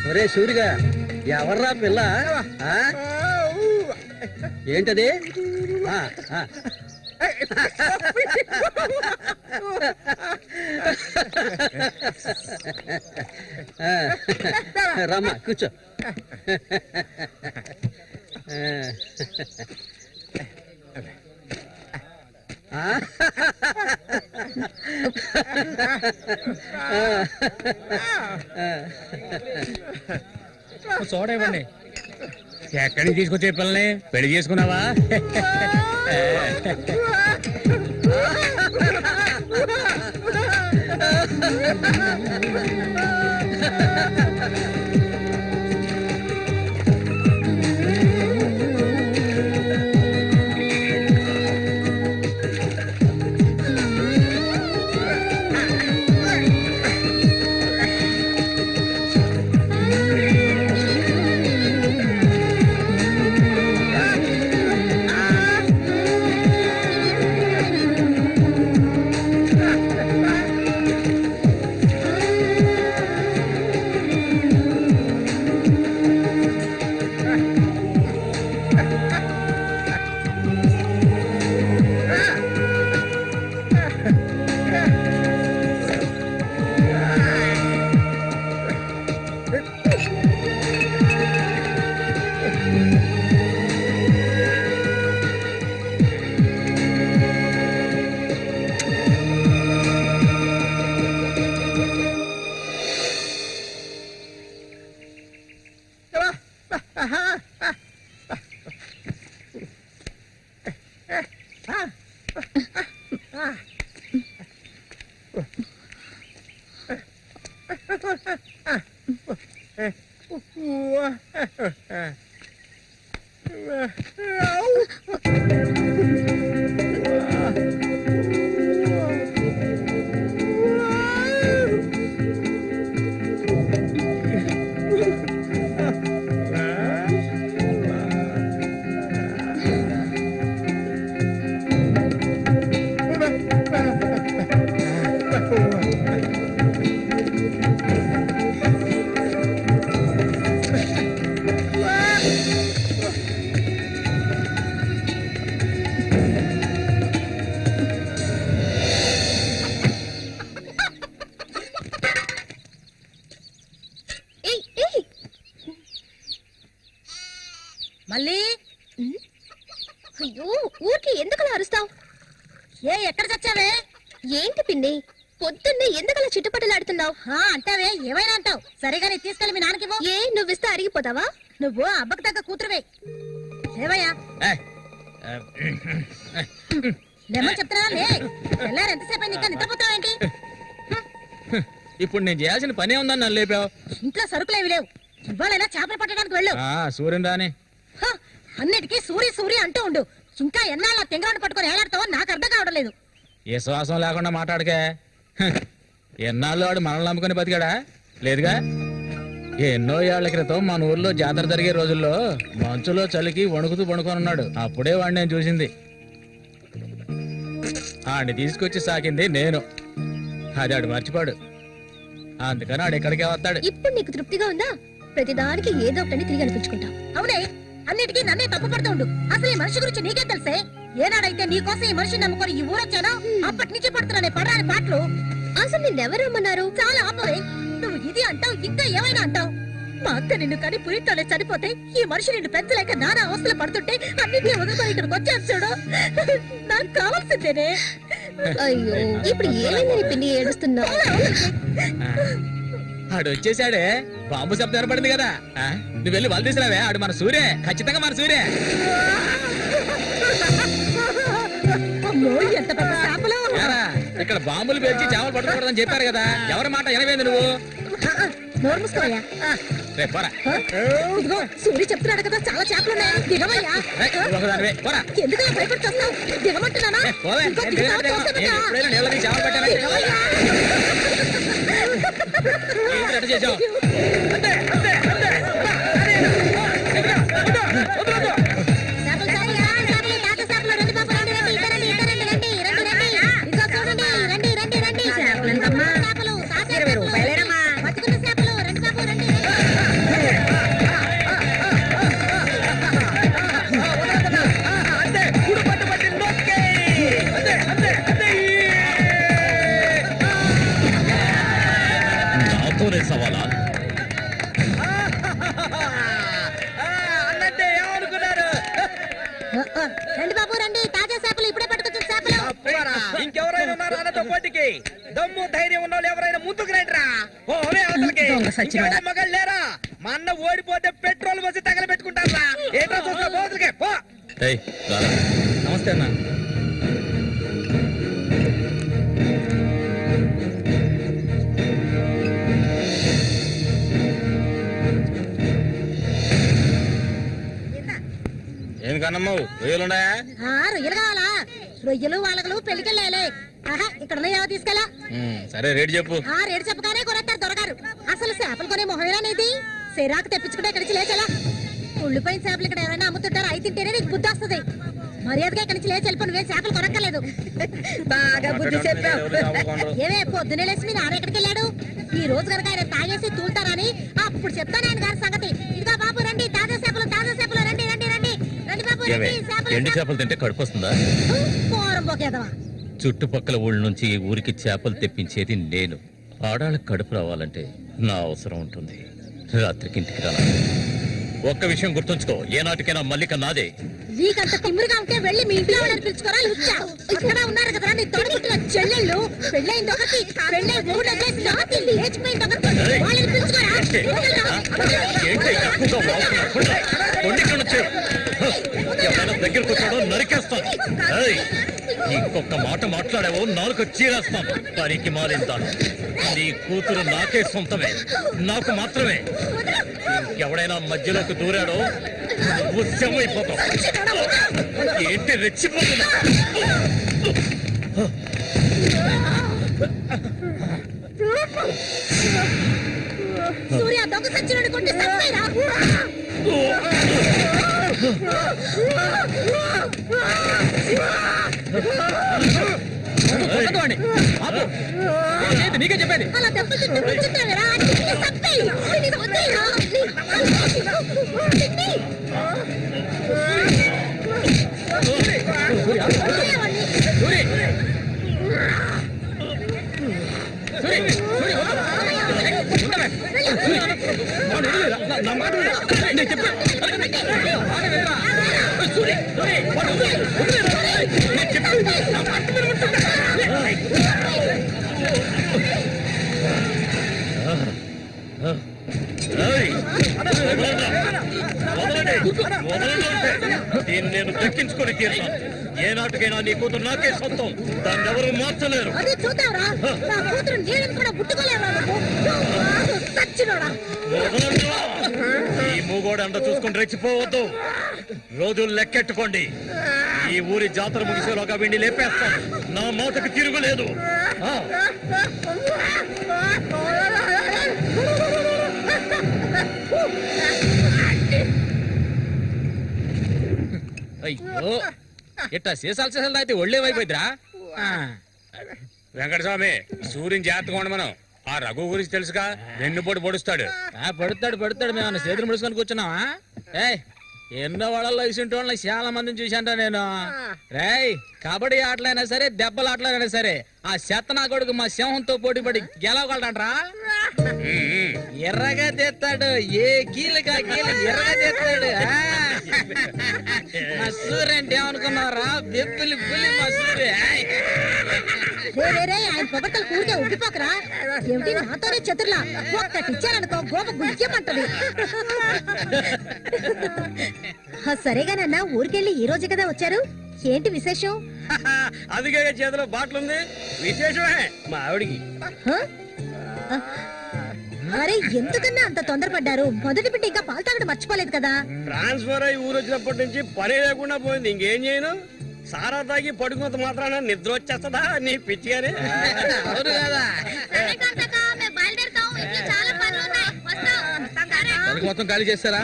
ఒరే సూరిగా, ఎవర్రా పిల్ల? ఏంటది? రమ్మా కూర్చో. చూడండి, ఎక్కడికి తీసుకొచ్చే పిల్లని పెళ్లి చేసుకున్నావా? మళ్ళీ అయ్యో, ఊరికి ఎందుకలా అరుస్తావు? ఎక్కడ చచ్చావే? ఏంటి పిన్ని, పొద్దున్నే ఎందుకలా చిట్టుపట్టలాడుతున్నావు? అంటావే, ఏమైనా అంటావు. సరిగానే తీసుకెళ్ళి మీ నాన్నకి నువ్వు ఇస్తే అరిగిపోతావా? నువ్వు అబ్బకు తగ్గ కూతురువే. ఏవయ్యా లేమని చెప్తున్నా. వెళ్ళారు ఎంతసేపు ఇంకా నిద్రపోతావేంటి? ఇప్పుడు నేను చేయాల్సిన పనే ఉందని నన్ను లేపావు. ఇంట్లో సరుకులేవి లేవు. ఇవ్వాలైనా చేపలు పట్టడానికి వెళ్ళు. సూర్యుని రాని అన్నిటికీ సూరి సూరి అంటూ ఉండు. ఇంకా ఎన్నాళ్ళ తెంగరాన్ని పట్టుకొని ఏలాడతావో నాకు అర్థం కావడం లేదు. ఏ శ్వాసం లేకుండా మాట్లాడకే. ఎన్నాళ్ళు వాడు మనల్ని నమ్ముకుని బతికాడా? లేదుగా. ఎన్నో ఏళ్ల క్రితం మన ఊర్లో జాతర జరిగే రోజుల్లో మంచులో చలికి వణుకుతూ పడుకొని ఉన్నాడు. అప్పుడే వాడిని నేను చూసింది. ఆడిని తీసుకొచ్చి సాకింది నేను. అది ఆడు మర్చిపోడు. అందుకని ఆడు ఎక్కడికే వస్తాడు. ఇప్పుడు నీకు తృప్తిగా ఉందా? ప్రతిదానికి ఏదో ఒకటి తిరిగి అనిపించుకుంటావు. అవునే, అన్నిటికీ నన్నే తప్పు పడుతూ ఉండు. అసలు ఈ మనిషి గురించి నీకే తెలిసే. ఏనాడైతే నీకోసం ఈ మనిషిని నమ్ముకొని ఈ ఊరొచ్చానో అప్పటి నుంచి పడుతున్నానే పడరాని పాటలు. అసలు నిన్నెవరు రమ్మన్నారు? చాలా ఆపవే. నువ్వు ఇది అంటావు, ఇంకా ఏమైనా అంటావు. మా అక్క నిన్ను కానీ పురిట్లోనే చనిపోతే ఈ మనిషి నిన్ను పెంచలేక నానా అవస్థలు పడుతుంటే అన్నింటినీ వదులుకొని ఇక్కడికి వచ్చాను చూడు. నాకు కావాల్సిందేనే. అయ్యో, ఇప్పుడు ఏమైందని పిన్ని ఏడుస్తున్నావు? ఆడు వచ్చేసాడే. బాంబు శబ్దం ఏర్పడింది కదా. నువ్వు వెళ్ళి వాళ్ళు తీసుకురావే. ఆడు మన సూర్య, ఖచ్చితంగా మన సూర్య. అమ్మో, ఎంత పెద్ద చేపలు. ఇక్కడ బాంబులు పేర్చి చేపలు పట్టుకోకూడదని చెప్పారు కదా, ఎవరి మాట వినవేంది నువ్వు? నోరు మూసుకోవయ్యా. రేపు పోరా. ఇదిగో సూర్య చెప్తున్నాడు కదా, చాలా చేపలు ఉన్నాయి, దిగవయ్యా. ఒకదానివే పోరా. ఎందుకు భయపడుతున్నావు? దిగమంటున్నానా? పోవే. ఇంకో నేను దిగుతావా? దిగను. చూస్తాను నేను కదా. ఎప్పుడైనా నీళ్ళకి చేపలు పట్టానా? దిగవయ్యా. ఏంటి అట్ట చేసావు? చేపలు కావాలా? చేపలు, తాత చేపలు, రండి బాబు, రండి, రండి, ఇటు రండి, ఇటు రండి, రండి, రండి, రండి. ఇదిగో చూడండి, రండి, రండి, రండి. చేపలు ఎంతమ్మా? చేపలు, తాత చేపలు. బతుకున్న చేపలు, రండి బాబు, రండి, రండి. నాతోనే సవాలా? అన్నట్టే ఏమనుకున్నారు? రండి బాబు, రండి, తాజా చేపలు, ఇప్పుడే పట్టుకొచ్చిన చేపలు. ఇంకెవరైనా ఉన్నారా అన్నతో పోటీకి? దమ్ము ధైర్యం ఉన్న వాళ్ళు ఎవరైనా ముందుకు రండిరా. ఓలే అవతలకి. ఇంకెవరైనా మగాళ్ళు లేరా? మా అన్న ఓడిపోతే పెట్రోల్ పోసి తగలబెట్టుకుంటారా? ఏంటో చూస్తా పోతులకే పో. నమస్తే అన్న. ఏం కన్నమ్మావు, రొయ్యలున్నాయా? రొయ్యలు కావాలా? రొయ్యలు వాళ్ళగలు పెళ్లికెళ్ళాలి. ఆహా, ఇక్కడ తీసుకెళ్ళా. సరే రేటు చెప్పు. రేటు చెప్పగానే కొనేస్తారు దొరగారు. అసలు చేపలు కొనే మొహమేనా నీది? సిరాకు తెప్పించుకుంటే ఇక్కడి నుంచి లేచలా. ఉళ్ళిపోయిన చేపలు ఇక్కడ ఎవరైనా అమ్ముతుంటారు, అయి తింటేనే నీకు బుద్ధి వస్తుంది. మర్యాదగా ఇక్కడి నుంచి లేచి వెళ్ళిపోయి నువ్వే చేపలు కొనక్కర్లేదు. బాగా బుద్ధి చెప్పావు. ఏమే పొద్దునే లేచి మీ నాన్న ఎక్కడికి వెళ్ళాడు? ఈ రోజు కనుక ఆయన తాగేసి తూలుతారని అప్పుడు చెప్తాను ఆయన గారి సంగతి. ఇదిగా బాబు రండి, తాజా చేపలు, రండి, రండి, రండి, రండి బాబు, రండి. ఎండు చేపలు తింటే కడుపు వస్తుందా? పోరం పోకేదవా. చుట్టుపక్కల ఊళ్ళ నుంచి ఈ ఊరికి చేపలు తెప్పించేది నేను. ఆడాళ్ళకి కడుపు రావాలంటే నా అవసరం ఉంటుంది. రాత్రికి ఇంటికి రా. ఒక్క విషయం గుర్తుంచుకో, ఏనాటికైనా మల్లిక నాదే. నీకంత తిమ్మురుగా ఉంటే వెళ్ళి మీ ఇంట్లో వాళ్ళని పిలుచుకోరా. లుచ్చా ఇక్కడ ఉన్నారు కదా నీ తొడగుట్టిన చెల్లెళ్ళు. పెళ్ళైంది ఒకటి, పెళ్ళై మూడు వదిలేసి రాత్రి లేచిపోయింది ఒకటి. వాళ్ళని పిలుచుకోరా. ఎవరైనా దగ్గరకు వచ్చాడో నరికేస్తాను. ఇంకొక మాట మాట్లాడావో నాలుగు చీరేస్తాను. పనికి మారిందాను. నీ కూతురు నాకే సొంతమే, నాకు మాత్రమే. ఎవడైనా మధ్యలోకి దూరాడో ఉత్సమైపోతాం. ఏంటి రెచ్చిపోతున్నా? సూర్య దొంగ సచ్చినోడు కొట్టి సత్తాయిరా. నీకే చెప్పేది. అలా దెబ్బలు తింటూ కూర్చుంటావేరా? సత్తాయి వద్దాయిరా. దీన్ని నేను దక్కించుకొని తీరుతాను. ఏ నాటికైనా నీ కూతురు నాకే సొంతం. దాన్ని ఎవరు మార్చలేరు. అదే చూద్దాంరా. నా కూతురు నీళ్ళని కూడా ముట్టుకోలేవా నువ్వు? సచ్చినోడా. ఈ మూగోడు అంట చూసుకుని రెచ్చిపోవద్దు. రోజులు లెక్కెట్టుకోండి. ఈ ఊరి జాతర ముగిసేలోగా వీడిని లేపేస్తాను. నా మాటకు తిరుగులేదు. అయ్యో, ఇట్టా సీసాలు సీసాలు అయితే ఒళ్ళేమైపోయిద్దిరా. వెంకటస్వామి, సూర్యుని జాగ్రత్తగా ఉండ. మనం ఆ రఘు గురించి తెలుసుగా, వెన్నుపోటు పొడుస్తాడు. పడుతాడు. మేము చేతులు ముడుచుకొని కూర్చున్నావా? ఎన్నో వాళ్ళలో ఇసుంటోళ్ళ చాలా మందిని చూశాంట నేను. రేయ్, కబడ్డీ ఆటలైనా సరే, దెబ్బల ఆటలైనా సరే, ఆ చెత్తనా కొడుకు మా సింహంతో పోటీ పడి గెలవగలడంట్రా. ఎర్రగా తెస్తాడు, ఏ కీలుగా కీలు ఎర్రగా తెస్తాడు. మా సూర్య అంటే ఏమనుకున్నారా? బెబ్బిలి పులి మా సూర్య. ఆయన పొగట్టలు కూడితే ఉబ్బిపోకరా. ఏమిటి నాతోనే చతుర్లా? ఒక్కటిచ్చారనుకో గోప గుయ్యమంటది. సరేగానన్నా, ఊరికెళ్ళి ఈ రోజు కదా వచ్చారు. ఏంటి విశేషం? అదిగే చేతిలో బాటిల్ ఉంది, విశేషమే మా ఆవిడికి. హ? అరే ఎందుకన్నా అంత తొందరపడ్డారు? మొదటి బిడ్డ ఇంకా పాలు తాగడం మర్చిపోలేదు కదా. ట్రాన్స్ఫర్ అయ్యి ఊరు వచ్చినప్పటి నుంచి పని లేకుండా పోయింది. ఇంకేం చేయను, సారా తాగి పడుకున్నంత మాత్రాన నిద్ర వచ్చేస్తుందా నీ పిచ్చిగానే? అవును కదా. మొత్తం ఖాళీ చేస్తారా?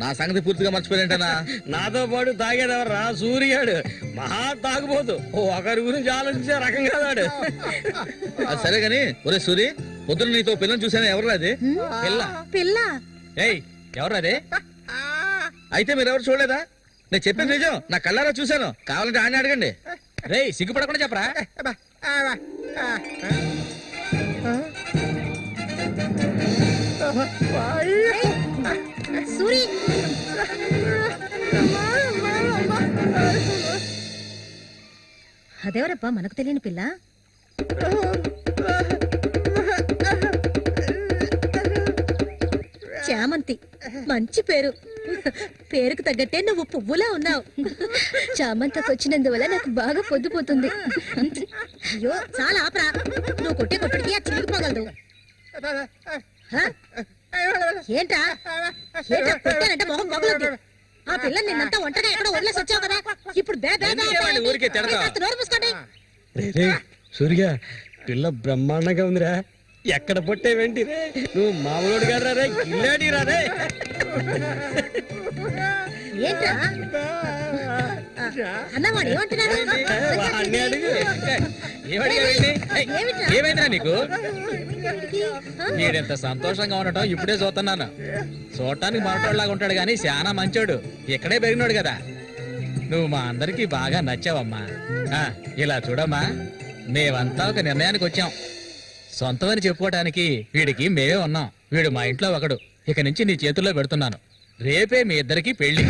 నా సంగతి పూర్తిగా మర్చిపోయింటనా? నాతో పాటు తాగేదెవర్రా? సూర్యాడు మహా తాగుపోతు, ఒకరి గురించి ఆలోచించే రకం కాదాడు. అది సరే గాని, ఒరే సూరి, పొద్దున్న నీతో పిల్లని చూసాను. ఎవరు అది? పిల్ల. పిల్ల? ఏయ్, ఎవరు అది? అయితే మీరు ఎవరు చూడలేదా? నేను చెప్పేది నిజం, నా కళ్ళారా చూశాను. కావాలంటే ఆయన అడగండి. రేయ్, సిగ్గుపడకుండా చెప్పరా? సూరి, అదెవరబ్బా మనకు తెలియని పిల్ల? చామంతి, మంచి పేరు. పేరుకు తగ్గట్టే నువ్వు పువ్వులా ఉన్నావు. చామంతకు వచ్చినందువల్ల నాకు బాగా పొద్దుపోతుంది. అయ్యో చాలా ఆపరా, నువ్వు కొట్టే కొట్టుడికి ఆ చిరిగిపోగలదు. ఏంటా ఏంటా కొట్టానంటే మొహం మొగలొద్దు. ఆ పిల్లని నిన్నంతా ఒంటగా ఎక్కడో వదిలేసి వచ్చావు కదా, ఇప్పుడు నోరు మూసుకోండి. సూర్య, పిల్ల బ్రహ్మాండంగా ఉందిరా. ఎక్కడ పొట్టే వెంటి రే, నువ్వు మామూలుడు గారు రే, గిల్లాడి రే. ఏంట్రా అన్నవాడు ఏమంటున్నాడు? ఏమైందిరా నీకు? వీడెంత సంతోషంగా ఉండటం ఇప్పుడే చూస్తున్నాను. చూడటానికి మనటోళ్ళలాగా ఉంటాడు గాని చాలా మంచోడు. ఇక్కడే పెరిగినాడు కదా. నువ్వు మా అందరికి బాగా నచ్చావమ్మా. ఇలా చూడమ్మా, మేమంతా ఒక నిర్ణయానికి వచ్చాం. సొంతమని చెప్పుకోవటానికి వీడికి మేమే ఉన్నాం. వీడు మా ఇంట్లో ఒకడు. ఇక నుంచి నీ చేతుల్లో పెడుతున్నాను. రేపే మీ ఇద్దరికి పెళ్లి.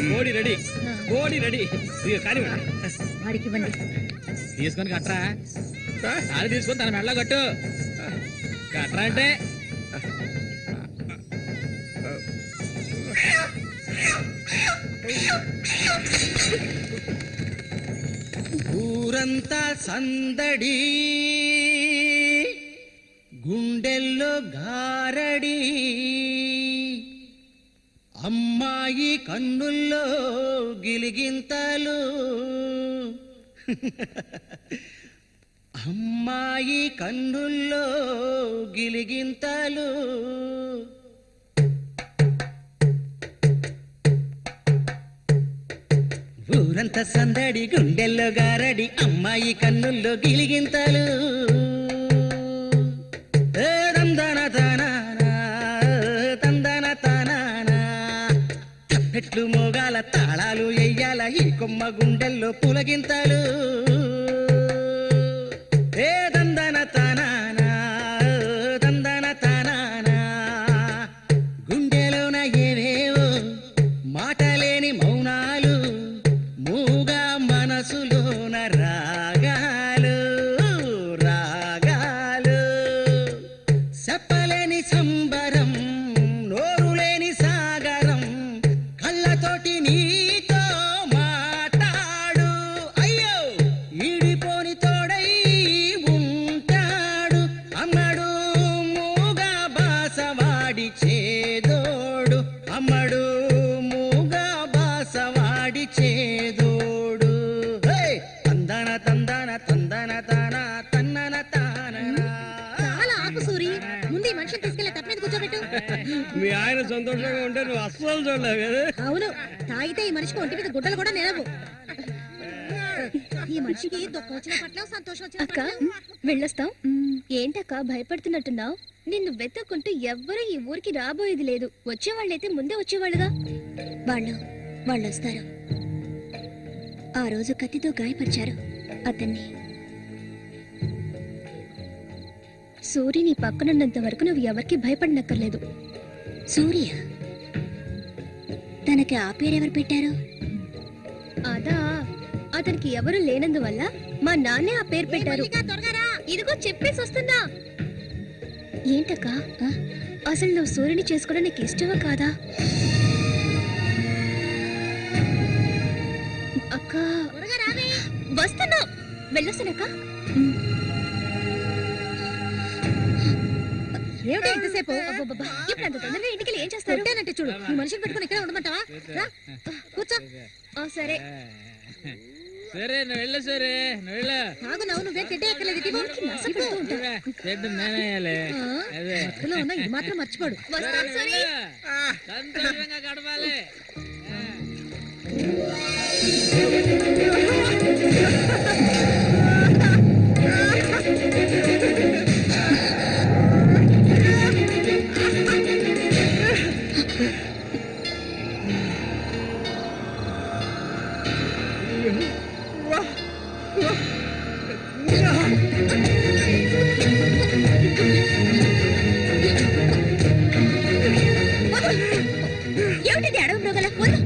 కోడి రెడీ, కోడి రెడీ. వాడికి ఇవ్వండి. తీసుకొని కట్టరా. తాళి తీసుకొని తన మెడలో కట్టు. కట్టరా అంటే ఊరంతా సందడి, గుండెల్లో గారడి, అమ్మాయి కన్నుల్లో గిలిగింతలు, అమ్మాయి కన్నుల్లో గిలిగింతలు. ఊరంతా సందడి, గుండెల్లో గారడి, అమ్మాయి కన్నుల్లో గిలిగింతలు. తందన తానా, తందన తానా, తప్పెట్లు మోగాల, తాళాలు ఎయ్యాల, ఈ కొమ్మ గుండెల్లో పులగింతలు. తందన తానా, తందన తానా, గుండెలోన ఏవేవో మాటలేని మౌనాలు, మూగా మనసులోన రాగాలు, రాగాలు, చెప్పలేని సంబరం, నోరులేని సాగరం, కళ్ళతోటి నీతో మాట్లాడు. అయ్యో ఈడిపోని తోడై ఉంటాడు, అమ్మడు మూగా బాసవాడి చేదోడు, అమ్మడు మూగా బాసవాడి చేదోడు. తందన తందన తందన తాన, తన్నన తాన. చాలా ఆపు సూరి, ముందు ఈ మనిషిని తీసుకెళ్ళి తప్ప మీద కూర్చోబెట్టు. మీ ఆయన సంతోషంగా ఉంటే నువ్వు అస్సలు చూడలేవు కదా. అవును, తాగితే ఈ మనిషికి ఒంటి మీద గుడ్డలు కూడా నిలవు. ఈ మనిషికి దుఃఖం వచ్చిన పట్ల సంతోషం వచ్చిన అక్క వెళ్ళొస్తాం. ఏంటక్క భయపడుతున్నట్టున్నావు? నిన్ను వెతుక్కుంటూ ఎవ్వరూ ఈ ఊరికి రాబోయేది లేదు. వచ్చేవాళ్ళైతే ముందే వచ్చేవాళ్ళుగా. వాళ్ళు వస్తారు. ఆ రోజు కత్తితో గాయపరిచారు అతన్ని. సూర్య నీ పక్కనున్నంత వరకు నువ్వు ఎవరికి భయపడనక్కర్లేదు. సూర్య తనకి ఆ పేరెవరు పెట్టారు? అదా, అతనికి ఎవరు లేనందువల్ల మా నాన్నే ఆ పేరు పెట్టారు. ఇదిగో చెప్పేసి వస్తున్నా. ఏంటక్క అసలు నువ్వు సూర్యుని చేసుకోవడం నీకు ఇష్టమా కాదా? అక్క వస్తున్నా, వెళ్ళొస్తానక్క. ఏమిటి ఎంతసేపు? ఇప్పుడు అంత తొందరగా ఇంటికి ఏం చేస్తారు? అంటే చూడు, ఈ మనిషిని పెట్టుకుని ఇక్కడ ఉండమంటావా? రా, కూర్చో. సరే సరే నువ్వు వెళ్ళు, సరే నువ్వు వెళ్ళు. ఆగు, నువ్వే తిట్టే ఎక్కలేదు. భక్తిలో ఉన్న ఇది మాత్రం మర్చిపోడు. వస్తాను సూరి. సంతోషంగా గడపాలి. ఏమిటిది అడవి మృగాల వద్దు.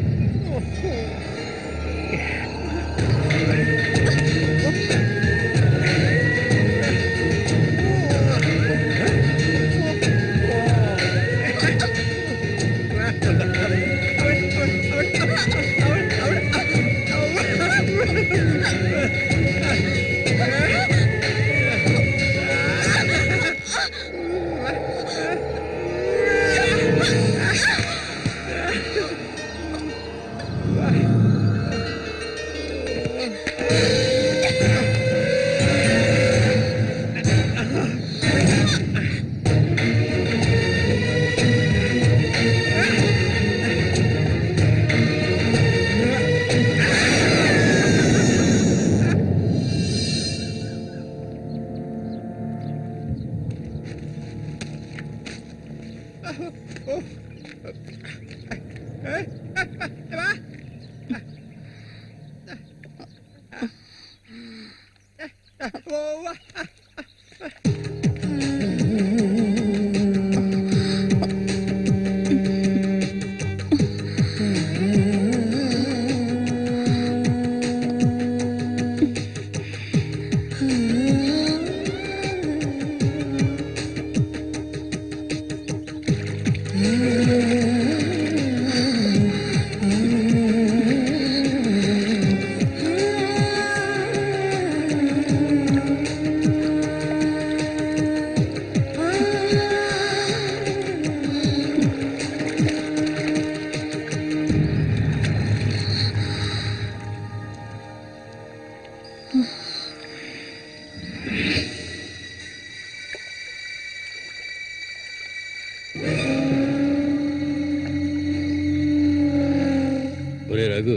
రఘు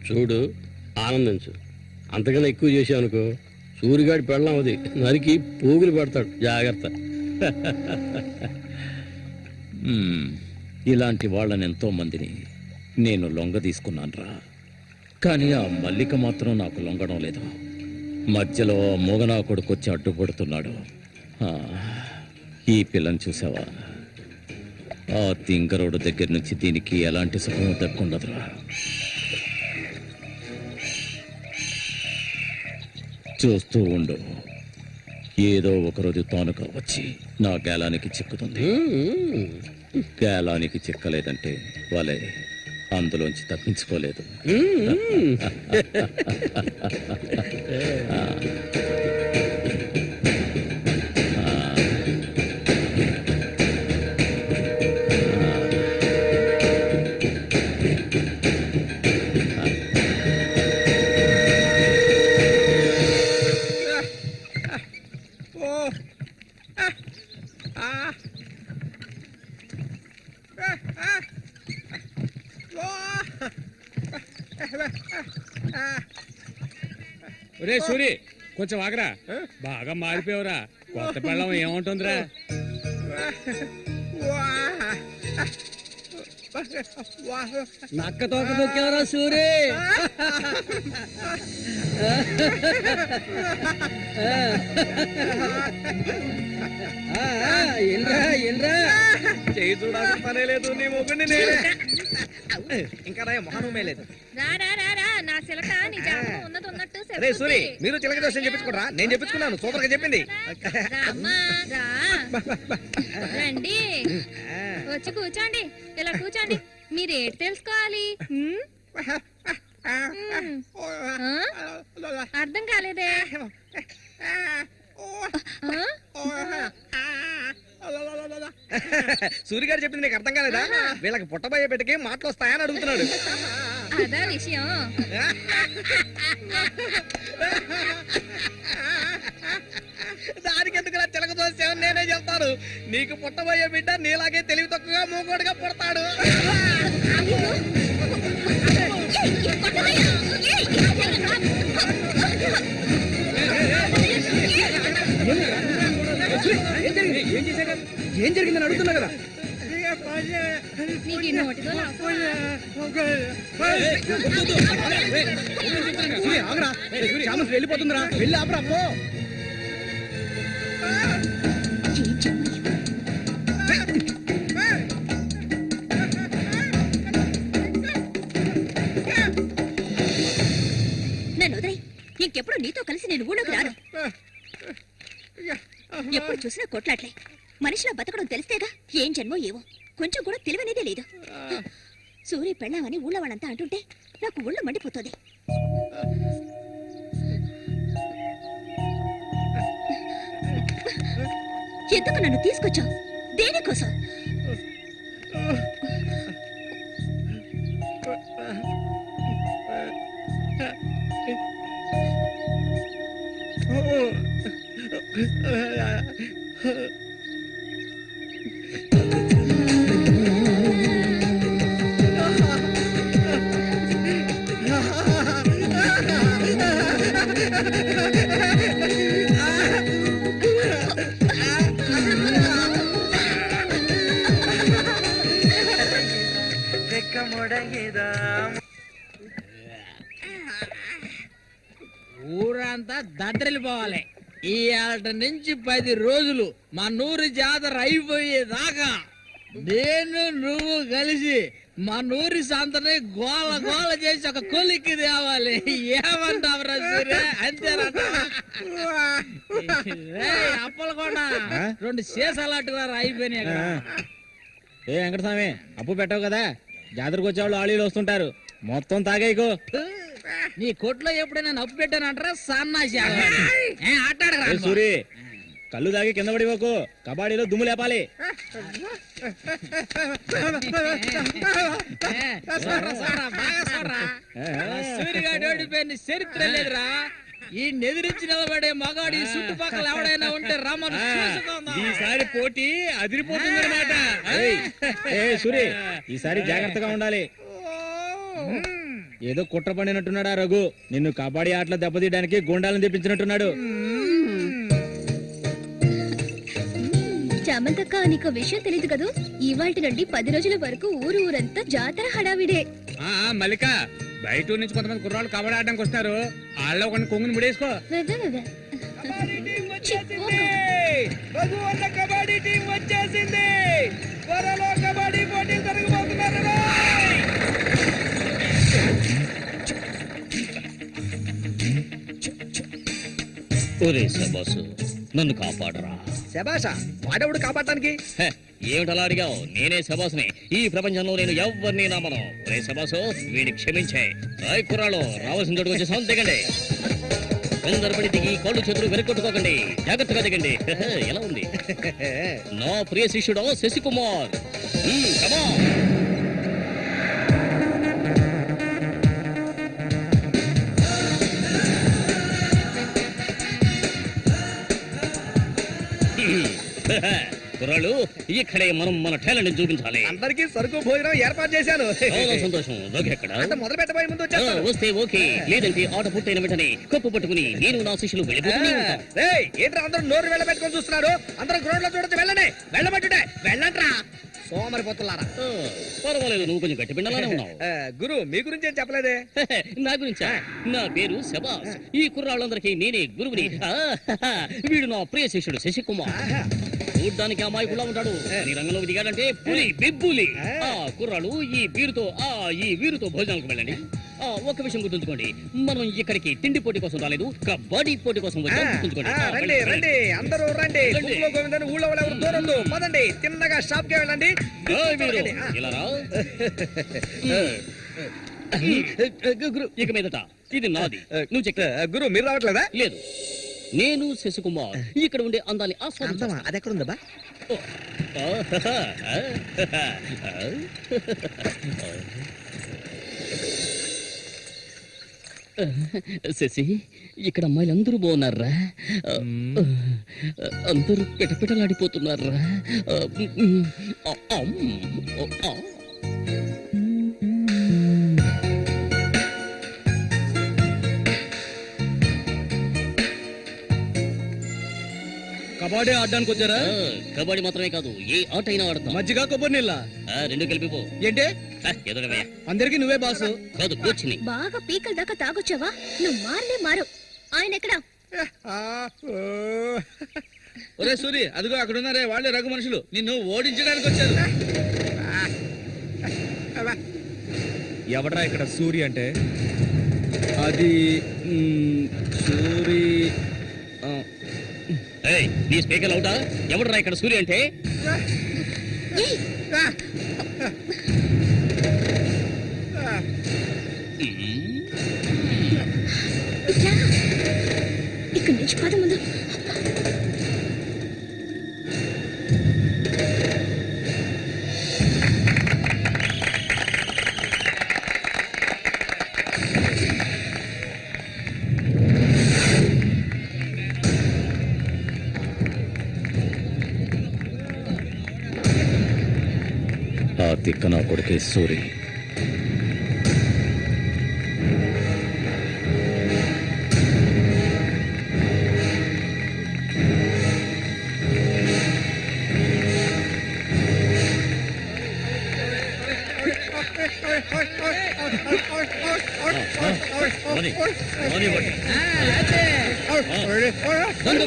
చూడు, ఆనందించు. అంతకన్నా ఎక్కువ చేసావు అనుకో సూరిగాడి పెళ్ళం అది నరికి పోగులు పెడతాడు. జాగ్రత్త. ఇలాంటి వాళ్ళని ఎంతో మందిని నేను లొంగ తీసుకున్నానురా. కానీ ఆ మల్లిక మాత్రం నాకు లొంగడం లేదు. మధ్యలో మొగనా కొడుకొచ్చి అడ్డుపడుతున్నాడు. ఈ పిల్లని చూసావా? ఆ తింగరోడు దగ్గర నుంచి దీనికి ఎలాంటి సుఖం దక్కుండదురా. చూస్తూ ఉండు, ఏదో ఒకరోజు తానుక వచ్చి నా గేలానికి చిక్కుతుంది. గేలానికి చిక్కలేదంటే వాళ్ళే అందులోంచి తప్పించుకోలేదు. ఒరే సూరి, కొంచెం ఆగరా. బాగా మారిపోయావురా. కొత్త పెళ్ళం ఏముంటుందిరా? నక్క తోక తొక్కేవరా సూరి. చేయి చూడాల్సిన పనే లేదు. నీ మొగుడిని నేనే. ఇంకా రాయ మొహమే లేదు. రా రా రా రా నా చిలక నీ జాతకం ఉన్నది ఉన్నట్టు రే సూరి, మీరు చిలక దోషం చెప్పించుకోరా? నేను చెప్పించుకున్నాను, సూపర్ గా చెప్పింది. రామ్మా రా రండి వచ్చి కూర్చోండి ఇలా కూర్చోండి మీరు ఏంటి తెలుసుకోవాలి అర్థం కాలేదే సూరి గారు చెప్పింది నీకు అర్థం కాలేదా? వీళ్ళకి పుట్టబోయే బిడ్డకి మాటలు వస్తాయని అడుగుతున్నాడు. అదా విషయం దానికి ఎందుకు చిలక దోషం నేనే చెప్తాను. నీకు పుట్టబోయే బిడ్డ నీలాగే తెలివి తక్కువగా మూకోడుగా పుడతాడు. ఏం జరిగిందని అడుగుతున్నా కదా. నీకు ఈ నోటితో వెళ్ళిపోతుందిరా, వెళ్ళి ఆపరా. నన్ను వదిలేయ్. ఇంకెప్పుడు నీతో కలిసి నేను ఊళ్ళోకి రాను. ఎప్పుడు చూసినా కొట్లాట్లే. మనిషిలా బతకడం తెలిస్తేగా. ఏం జన్మో ఏవో, కొంచెం కూడా తెలివనేదే లేదు. సూర్య పెళ్ళామని ఊళ్ళో వాళ్ళంతా అంటుంటే నాకు ఊళ్ళో మండిపోతుంది. ఎందుకు నన్ను తీసుకొచ్చావు? దేనికోసం? ఊరంతా దద్దరిల్లిపోవాలి. ఈ ఆట నుంచి 10 రోజులు మా నూరు జాతర అయిపోయేదాకా నేను నువ్వు కలిసి మా నూరి సంతని గోల గోల చేసి ఒక కొలిక్కి తేవాలి. ఏమంటావురా సూర్య? అంతేనంట. అప్పలకొండ 2 సీసాలట్టుగా అయిపోయినాయి. ఏ వెంకటస్వామి, అప్పు పెట్టావు కదా, జాతరకు వచ్చేవాళ్ళు ఆళీలు వస్తుంటారు, మొత్తం తాగేయకు. నీ కొట్లో ఎప్పుడైనా నప్పు పెట్టానంటారా? సన్నాసి ఆటాడరా సూరి, కళ్ళు తాగి కింద పడిపోకు, కబాడీలో దుమ్ము లేపాలి. సూర్యగాడు ఓడిపోయిన చరిత్ర లేదురా. ఈ నెదిరించి నిలబడే మగాడు ఈ చుట్టుపక్కల ఎవడైనా ఉంటే రమ్మను. ఈసారి పోటీ అదిరిపోతుందన్నమాట. సూరి, ఈసారి జాగ్రత్తగా ఉండాలి. ఏదో కుట్ర పండినట్టున్నాడా రఘు? నిన్ను కబడ్డీ ఆటలో దెబ్బతీయడానికి గుండాలను తెప్పించినట్టున్నాడు. చామంతక్క, నీకు విషయం తెలీదు కదూ? ఇవాల్టి నుండి 10 రోజుల వరకు ఊరంతా జాతర హడావిడే. మల్లిక, బయట ఊరు నుంచి కొంతమంది కుర్రాళ్ళు కబడ్డీ ఆడడానికి వస్తారు. వాళ్ళ కొన్ని కొంగుని ముడేసుకో. కబడ్డీ టీం వచ్చేసింది. త్వరలో కబడ్డీ పోటీలు జరగబోతున్నారు. నన్ను కాపాడరా. శబాషా, వాడెవడు కాపాడటానికి? ఏమిటలా అడిగావు? నేనే శబాసుని. ఈ ప్రపంచంలో నేను ఎవరిని నమ్మను. రే శబాసు, వీడిని క్షమించే. కుర్రాళ్ళు రావాల్సిన చోటుకు వచ్చి సౌండ్ దిగండి. తొందరపడి దిగి కళ్ళు చేతులు వెనకొట్టుకోకండి. జాగ్రత్తగా దిగండి. ఎలా ఉంది? నా ప్రియ శిష్యుడు శశికుమార్. కుర్రాళ్ళు, ఇక్కడే మనం మన టాలెంట్ చూపించాలి. అందరికీ సరుకు భోజనం ఏర్పాటు చేశాను. చాలా సంతోషం. ఎక్కడ మొదలు పెట్టబోయే ముందు వస్తే ఓకే, లేదంటే ఆట పుట్టైన వెంటనే కప్పు పట్టుకుని నేను నా శిష్యులు వెళ్ళిపోతూనే ఉంటాం. ఏంట్రా అందరూ నోరు వెళ్ళబెట్టుకొని చూస్తున్నారు? అందరూ గ్రౌండ్ లో చూడొచ్చు. వెళ్ళండి, వెళ్ళబట్టుంటే వెళ్ళంట్రా సోమరిపోతున్నారా. పర్వాలేదు, నువ్వు కొంచెం గట్టి పిండాలనే ఉన్నావు. గురు, మీ గురించి ఏం చెప్పలేదే? నా గురించా? నా పేరు శబాస్. ఈ కుర్రాళ్ళందరికీ నేనే గురువుని. వీడు నా ప్రియ శిష్యుడు శశికుమార్. చూడ్డానికి అమాయకులా ఉంటాడు నీ రంగంలోకి దిగాడంటే పులి బిబ్బులి కుర్రాళ్ళు ఈ వీరుతో భోజనాలకు వెళ్ళండి ఒక విషయం గుర్తుంచుకోండి, మనం ఇక్కడికి తిండి పోటీ కోసం రాలేదు, కబడ్డీ పోటీ కోసం వచ్చాం. గుర్తుంచుకోండి. రండి రండి అందరూ రండి. గుంపులో గోవిందని ఊళ్ళో వాళ్ళు ఎవరు దూరందు. పదండి తిన్నగా షాప్ కి వెళ్ళండి. ఇలా రా. ఇక మీదట ఇది నాది. నువ్వు చెక్క. గురు మీరు రావట్లేదా? లేదు, నేను శశికుమార్ ఇక్కడ ఉండే అందాన్ని ఆస్వాదించా. అది ఎక్కడ ఉందా? శశి, ఇక్కడ అమ్మాయిలు అందరూ బాగున్నారా? అందరూ పిటపిటలాడిపోతున్నారా? కబడ్డీ ఆడడానికి వచ్చారా? కబడ్డీ మాత్రమే కాదు, ఏ ఆట అయినా ఆడతాం. మజ్జిగ కొబ్బరి నీళ్ళ రెండు కలిపిపో. ఏంటి ఎదురవయ్యా. అందరికి నువ్వే బాసు కాదు, కోచ్ని. బాగా పీకల దాకా తాగొచ్చావా? నువ్వు మారు. ఆయన ఎక్కడా? ఒరే సూరి, అదిగో అక్కడ ఉన్నారే వాళ్ళే రఘు మనుషులు, నిన్ను ఓడించడానికి వచ్చారు. ఎవడరా ఇక్కడ సూరి అంటే? అది సూరి. నీ స్పీకర్ అవుతా? ఎవడరా ఇక్కడ సూర్య అంటే? ఇక్కడి నుంచి పద ముందు. ఆ తిక్క నా కొడుకే సూరి.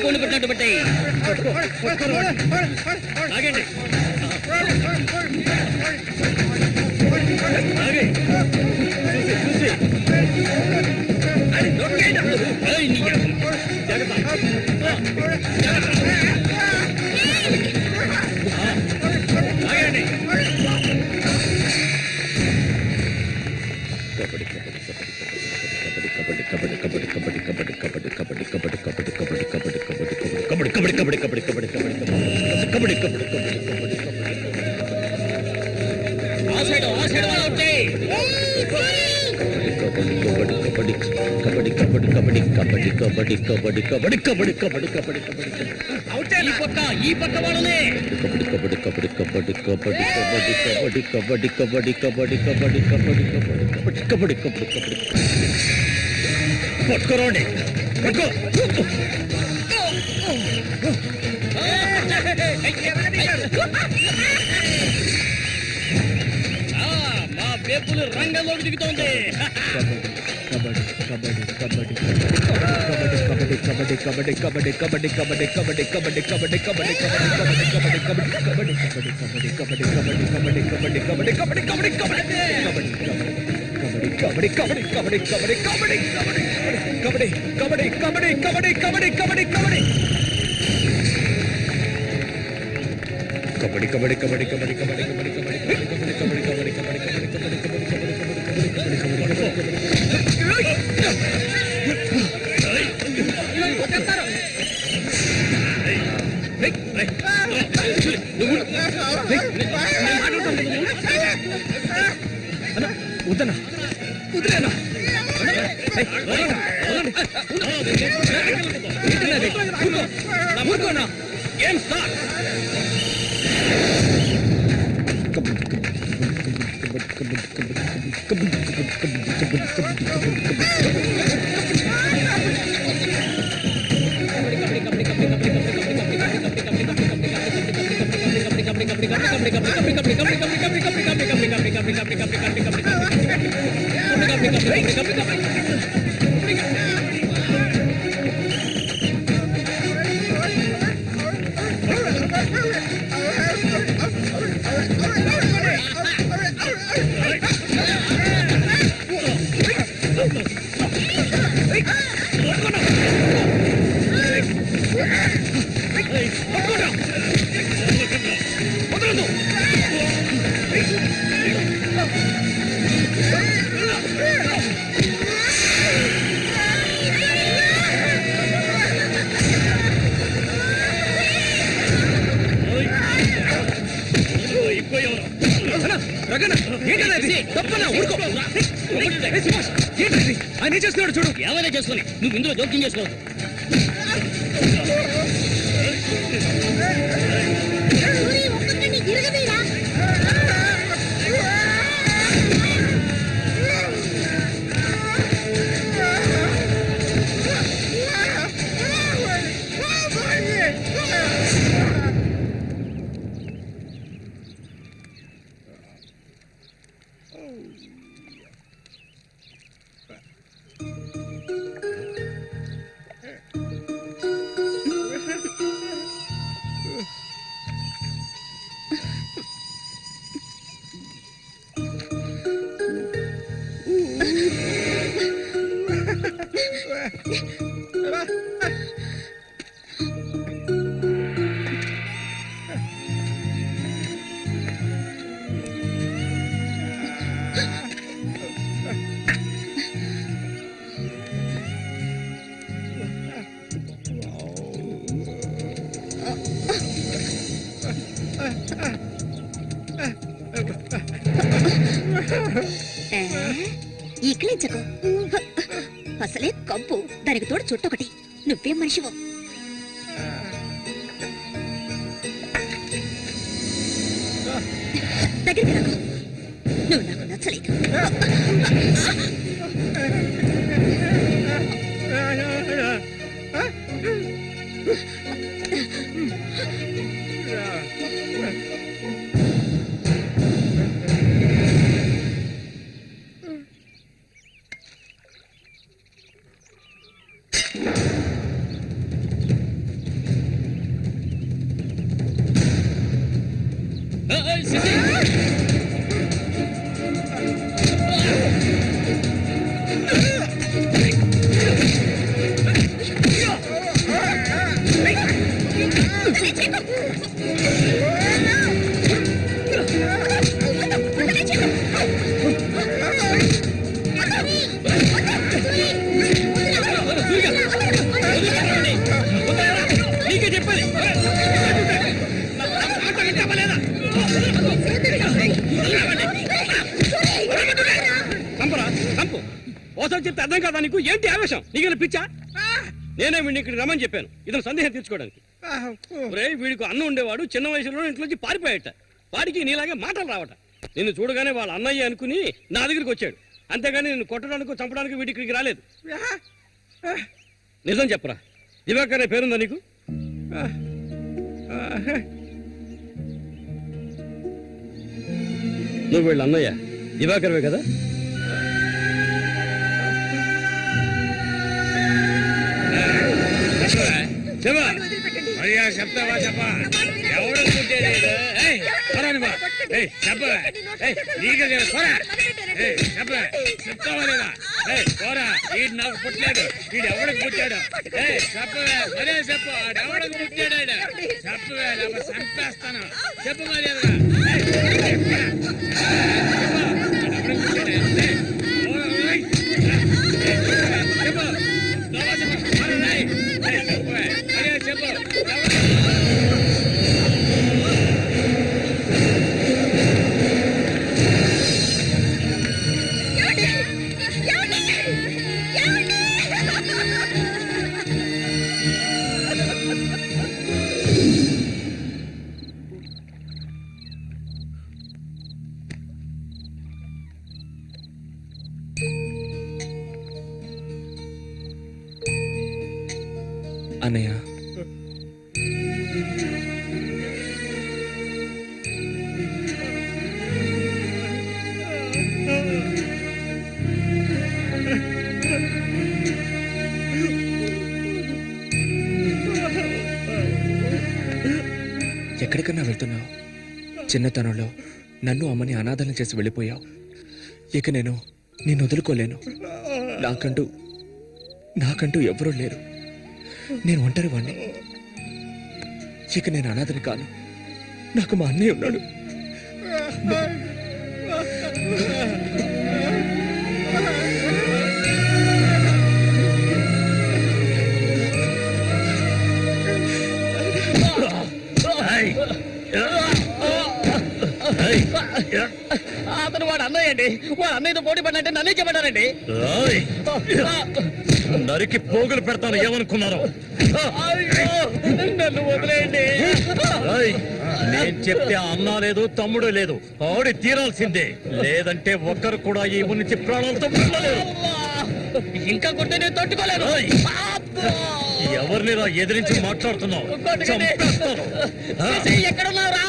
దొంగ పెట్టినట్టు పెట్టాయి. ఆగండి. ఈ పక్క వాళ్ళనే పట్టుకోరండి. మా పేపులు రంగంలోకి దిగుతోంది. వద్దనా వదిలేనా? ఊరుకోనా? ఏం సార్? ఆయన చేస్తున్నాడు చూడు. ఏమైనా చేసుకొని నువ్వు ఇందులో జోక్యం చేసుకోవద్దు. ఒక్కొక్కడిని ఇరగదీరా. ఈకలించకు, అసలే కంపు, దానికి తోడు చుట్టొకటి. నువ్వేం మనిషివో. దగ్గరికి రాకు, నువ్వు నాకు నచ్చలేదు. చెప్తే అర్థం కాదా నీకు? ఏంటి ఆవేశం? నీకు పిచ్చా? నేనే వీడిని ఇక్కడికి రమ్మని చెప్పాను ఇతను సందేహం తీర్చుకోవడానికి. వీడికి అన్నం ఉండేవాడు, చిన్న వయసులో ఇంట్లోంచి పారిపోయాట. వాడికి నీలాగే మాటలు రావట. నిన్ను చూడగానే వాళ్ళ అన్నయ్య అనుకుని నా దగ్గరికి వచ్చాడు. అంతేగాని నిన్ను కొట్టడానికి చంపడానికి వీడి ఇక్కడికి రాలేదు. నిజం చెప్పరా, దివాకర్ అనే పేరుందా నీకు? నువ్వు వీళ్ళ అన్నయ్య దివాకర్వే కదా? చెప్తావా? చెప్పా. ఎవడు చెప్తావా లేదా? పోరా, వీడు నాకు పుట్టలేదు. వీడు ఎవడికి పుట్టాడు? చెప్పవే, మరే చెప్పు. ఎవడికి పుట్టాడు? చెప్పవే, లేకపోతే చంపేస్తాను. చెప్పు మర్యాదగా. అన్నయ్య, ఎక్కడికన్నా వెళ్తున్నావు? చిన్నతనంలో నన్ను అమ్మని అనాథలను చేసి వెళ్ళిపోయావు. ఇక నేను నిన్ను వదులుకోలేను. నాకంటూ ఎవరూ లేరు. నేను ఒంటరి వాణ్ణి. ఇక నేను అనాథని కాను. నాకు మా అన్నయ్య ఉన్నాడు. అతను వాడు అన్నయ్య అండి. వాడు అన్నయ్యతో పోటీ పడినట్టే నన్నే చెప్పాడండి. నరికి పోగులు పెడతాను ఏమనుకున్నారు? నన్ను వదిలేయండి. నేను చెప్తే అన్నా లేదు తమ్ముడు లేదు, ఆడి తీరాల్సిందే. లేదంటే ఒక్కరు కూడా ఈ ఊరి నుంచి ప్రాణాలతో ఉండలేరు. ఇంకా కొట్టే నేను తట్టుకోలేను. ఎవరిని రా ఎదిరించి మాట్లాడుతున్నావు? చంపేస్తాను. ఎక్కడున్నారా?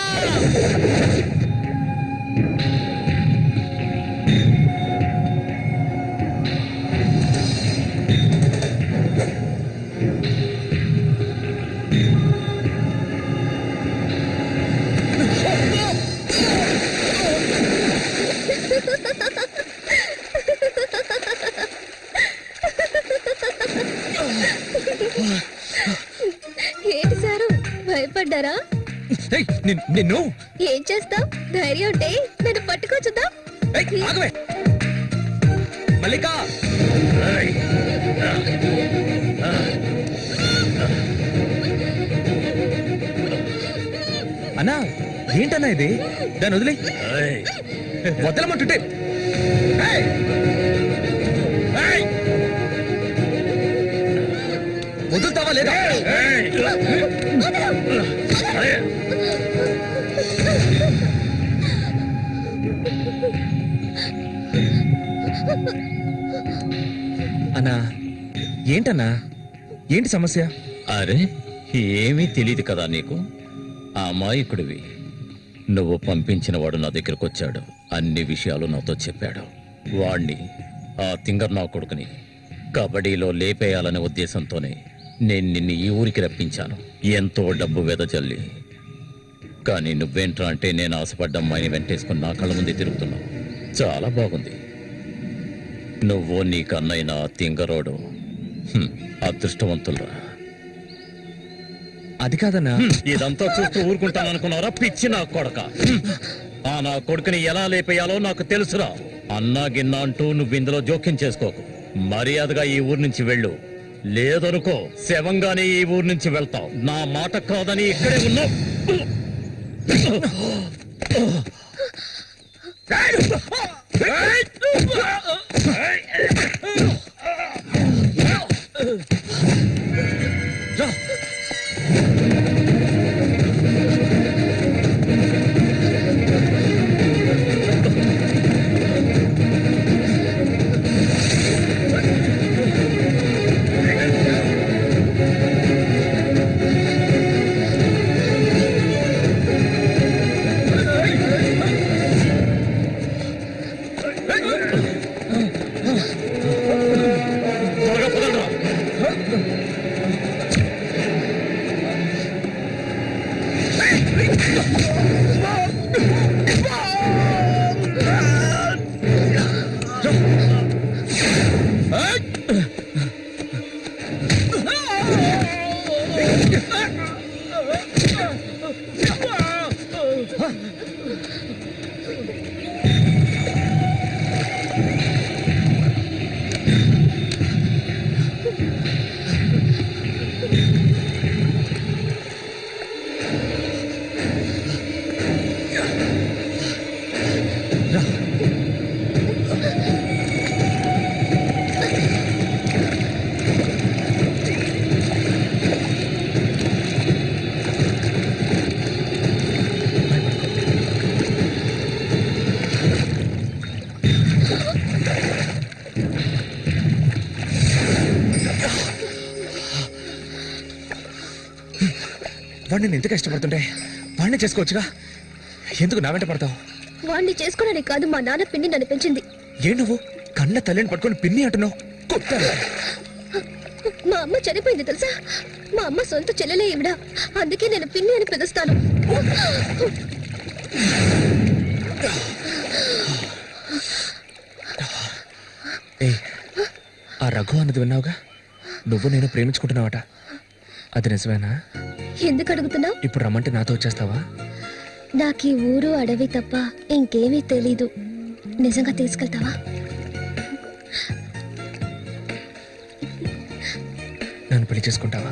ఏంటి సారు భయపడ్డారా? నిన్ను ఏం చేస్తావ్? ధైర్యం ఉంటే నన్ను పట్టుకోచుద్దా? ఆగవే మల్లికా. అన్నా ఏంటన్నా ఇది? దాన్ని వదిలే. వదలమంటుంటే వదులుతావా లేదా? అన్నా ఏంటన్నా? ఏంటి సమస్య? అరే ఏమీ తెలియదు కదా నీకు? అమాయకుడివి. నువ్వు పంపించిన వాడు నా దగ్గరకు వచ్చాడు, అన్ని విషయాలు నాతో చెప్పాడు. వాణ్ణి, ఆ తింగర్ నా కొడుకుని కబడ్డీలో లేపేయాలనే ఉద్దేశంతోనే నేను నిన్ను ఈ ఊరికి రప్పించాను, ఎంతో డబ్బు వెదజల్లి. కానీ నువ్వేంట్రా అంటే నేను ఆశపడ్డ అమ్మాయిని వెంటేసుకుని నా కళ్ళ ముందే తిరుగుతున్నావు. చాలా బాగుంది. నువ్వు నీ కన్నైనా తింగరోడు అదృష్టవంతులరా. అది కాదన్నా. ఇదంతా చూస్తూ ఊరుకుంటాను అనుకున్నారా పిచ్చి నా కొడక? ఆ నా కొడుకుని ఎలా లేపేయాలో నాకు తెలుసురా. అన్నా గిన్నా అంటూ నువ్వు ఇందులో జోక్యం చేసుకోకు. మర్యాదగా ఈ ఊరు నుంచి వెళ్ళు, లేదనుకో శవంగానే ఈ ఊరు నుంచి వెళ్తావు. నా మాట కాదని ఇక్కడే ఉన్నావు. వాడిని ఎంత కష్టపడుతుంటే వాడిని చేసుకోవచ్చుగా, ఎందుకు నా వెంట పడతావు? వాడిని చేసుకోవడానికి కాదు, మా నాన్న పిన్ని నన్ను పెంచింది. ఏ నువ్వు కన్న తల్లిని పట్టుకొని పిన్ని అంటున్నావు? కొత్త మా అమ్మ చనిపోయింది తెలుసా? మా అమ్మ సొంత చెల్లెలే ఈవిడ, అందుకే నేను పిన్ని అని పిలుస్తాను. ఆ రఘు అన్నది విన్నావుగా? నువ్వు నేను ప్రేమించుకుంటున్నావట, అది నిజమేనా? ఎందుకు అడుగుతున్నావు? ఇప్పుడు రమ్మంటే నాతో వచ్చేస్తావా? నాకు ఈ ఊరు అడవి తప్ప ఇంకేమీ తెలీదు. నిజంగా తీసుకెళ్తావా? నన్ను పెళ్లి చేసుకుంటావా?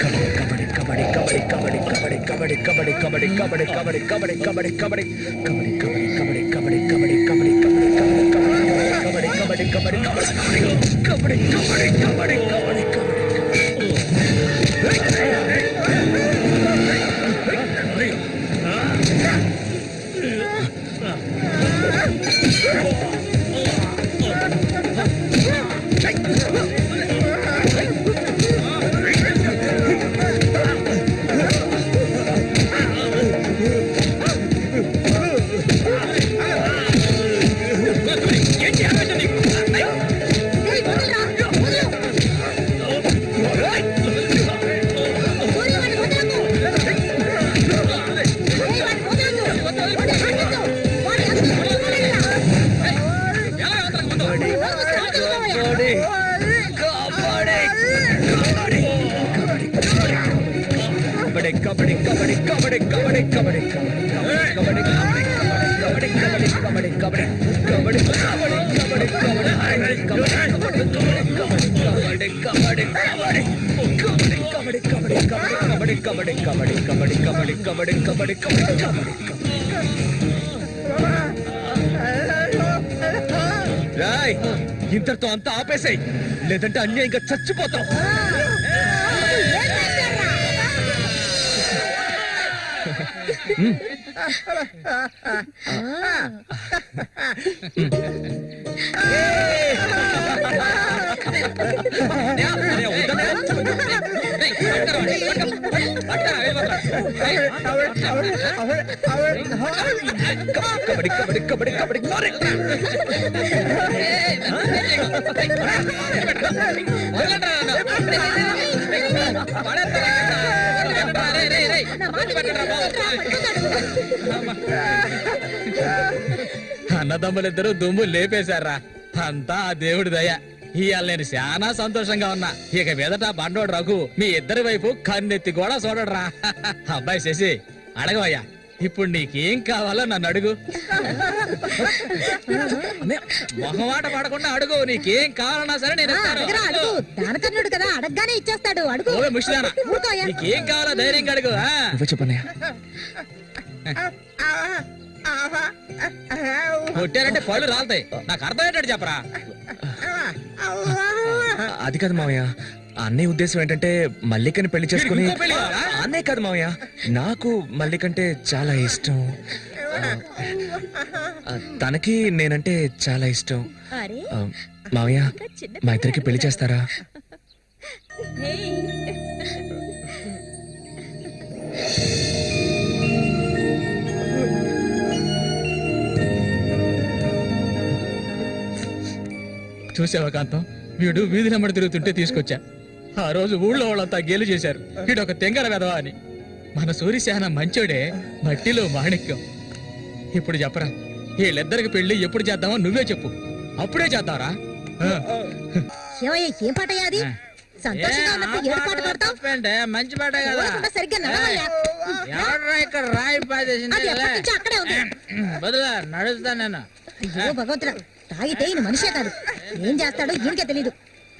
కబడ్డీ రాయ్ ఇంతటితో అంతా ఆపేసాయి, లేదంటే అన్యాయంగా చచ్చిపోతాం. కబడ్డీ కబడ్డీ కబడ్డీ కబడ్డీ అన్నదమ్ములిద్దరూ దుమ్ము లేపేశారా, అంతా ఆ దేవుడి దయ. ఇవాళ నేను చాలా సంతోషంగా ఉన్నా. ఇక మీదట బండోడు రఘు మీ ఇద్దరి వైపు కన్నెత్తి కూడా చూడరా. అబ్బాయి శశి అడగవయ్యా, ఇప్పుడు నీకేం కావాలో నన్ను అడుగు. మొహమాట పడకుండా అడుగు, నీకేం కావాలన్నా సరే నేను ఇస్తాను. దానకర్ణుడు కదా, అడగగానే ఇచ్చేస్తాడు. అడుగు. ముషిదానా, నీకేం కావాలో ధైర్యంగా అడుగు. చెప్పనయ్యా. కొట్టారంటే పళ్ళు రాలుతాయి. నాకు అర్థమయ్యేటట్టు చెప్పరా. అది కాదు మావయ్య, అన్నయ్య ఉద్దేశం ఏంటంటే మల్లికని పెళ్లి చేసుకుని. అన్నయ్య కాదు మావయ్య, నాకు మల్లికంటే చాలా ఇష్టం. తనకి నేనంటే చాలా ఇష్టం. మావయ్య మా ఇద్దరికి పెళ్లి చేస్తారా? చూసావా కాంతం, వీడు వీధి నెంబడి తిరుగుతుంటే తీసుకొచ్చా. ఆ రోజు ఊళ్ళో వాళ్ళంతా గేలు చేశారు, వీడు ఒక తెంగర వెదవా అని. మన సూర్యశాన మంచోడే, మట్టిలో మాణిక్యం. ఇప్పుడు చెప్పరా, వీళ్ళిద్దరికి పెళ్లి ఎప్పుడు చేద్దామో నువ్వే చెప్పు, అప్పుడే చేద్దారా. ఏం పాట అది? సంతోషంగా ఉన్నప్పుడు ఏడు పాట పాడతావు? మంచి పాట కదా. సరిగ్గా నడవయ్యా. ఎవడరా ఇక్కడ రాయి పాదేసింది? అది ఎప్పటి నుంచో అక్కడే ఉంది. బదులా నడుస్తా నేను. అయ్యో భగవంతుడా, తాగితే ఈయన మనిషే కాదు, ఏం చేస్తాడో ఈయనకే తెలీదు.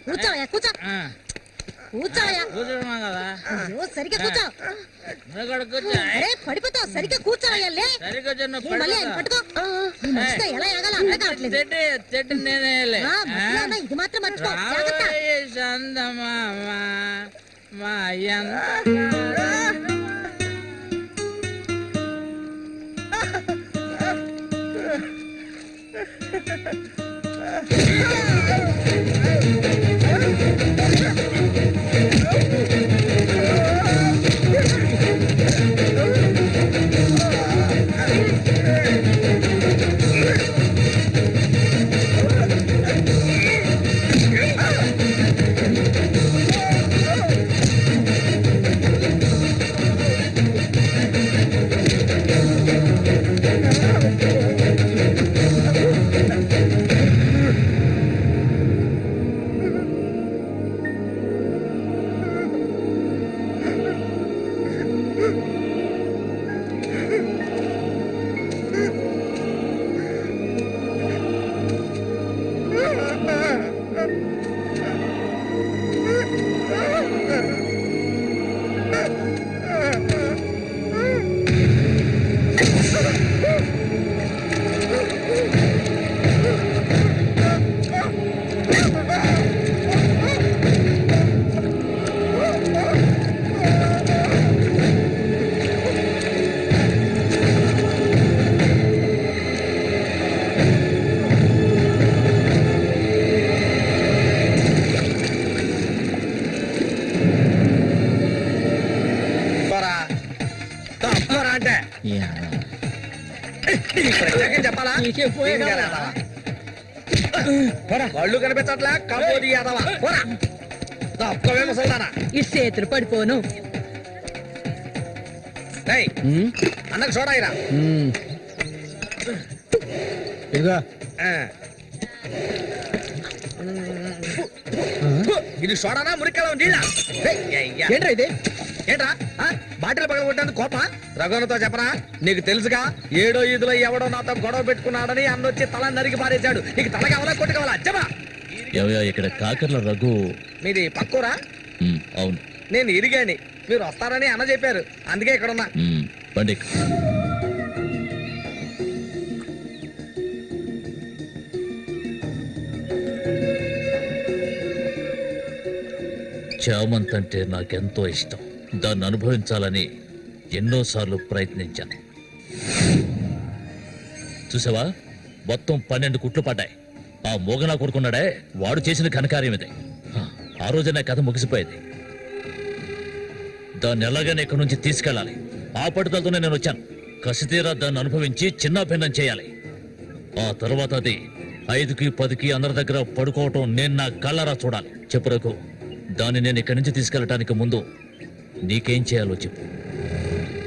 కూర్చోవయ్యా, కూర్చో. కూర్చోవయ్యా. కూర్చోమా కదా. అయ్యో సరిగ్గా కూర్చో. కూర్చో. అరే పడిపోతావు, సరిగ్గా కూర్చోవయ్యా. లే మళ్ళీ ఆయన పట్టుకో. ఈ మనిషితో ఎలా ఎగాలో అర్థం కావట్లేదు. ఇది మాత్రం మర్చిపో, జాగ్రత్త. చెప్పాలా? కళ్ళు కనిపించట్లా, కంపోది యాదవా. ఈ చేతులు పడిపోను. అన్నకు చూడాయిరా. ఇదిగా ఇది సోడానా మురికలో నీళ్ళ? ఏంట్రా ఇది? ఏంట్రా బాటిల్ పగలగొట్టేందుకు కోప రఘునతో చెప్పరా? నీకు తెలుసుగా 7వ ఈదులో ఎవడో నాతో గొడవ పెట్టుకున్నాడని అన్నొచ్చి తల నరికి పారేశాడు. నీకు తల కావాలా కొట్టు కావాలా? చెప్పా. ఇక్కడ కాకర్ల రఘు మీది పక్కూరా? అవును. నేను ఇరిగాని, మీరు వస్తారని అన్న చెప్పారు, అందుకే ఇక్కడ ఉన్నా. బండి చామంత్ అంటే నాకెంతో ఇష్టం. దాన్ని అనుభవించాలని ఎన్నోసార్లు ప్రయత్నించాను. చూసావా, మొత్తం 12 కుట్లు పడ్డాయి. ఆ మోగనా కొడుకున్నాడే, వాడు చేసిన ఘనకార్యం ఇదే. ఆ రోజు నా కథ ముగిసిపోయేది. దాన్ని ఎలాగైనా ఇక్కడి నుంచి తీసుకెళ్ళాలి. ఆ పట్టుదలతోనే నేను వచ్చాను. కసితీరా దాన్ని అనుభవించి చిన్న భిన్నం చేయాలి. ఆ తర్వాత అది 5కి 10కి అందరి దగ్గర పడుకోవటం నేను నా కళ్ళరా చూడాలి. చెప్పురకు దాన్ని నేను ఇక్కడి నుంచి తీసుకెళ్ళటానికి ముందు నీకేం చేయాలో చెప్పు.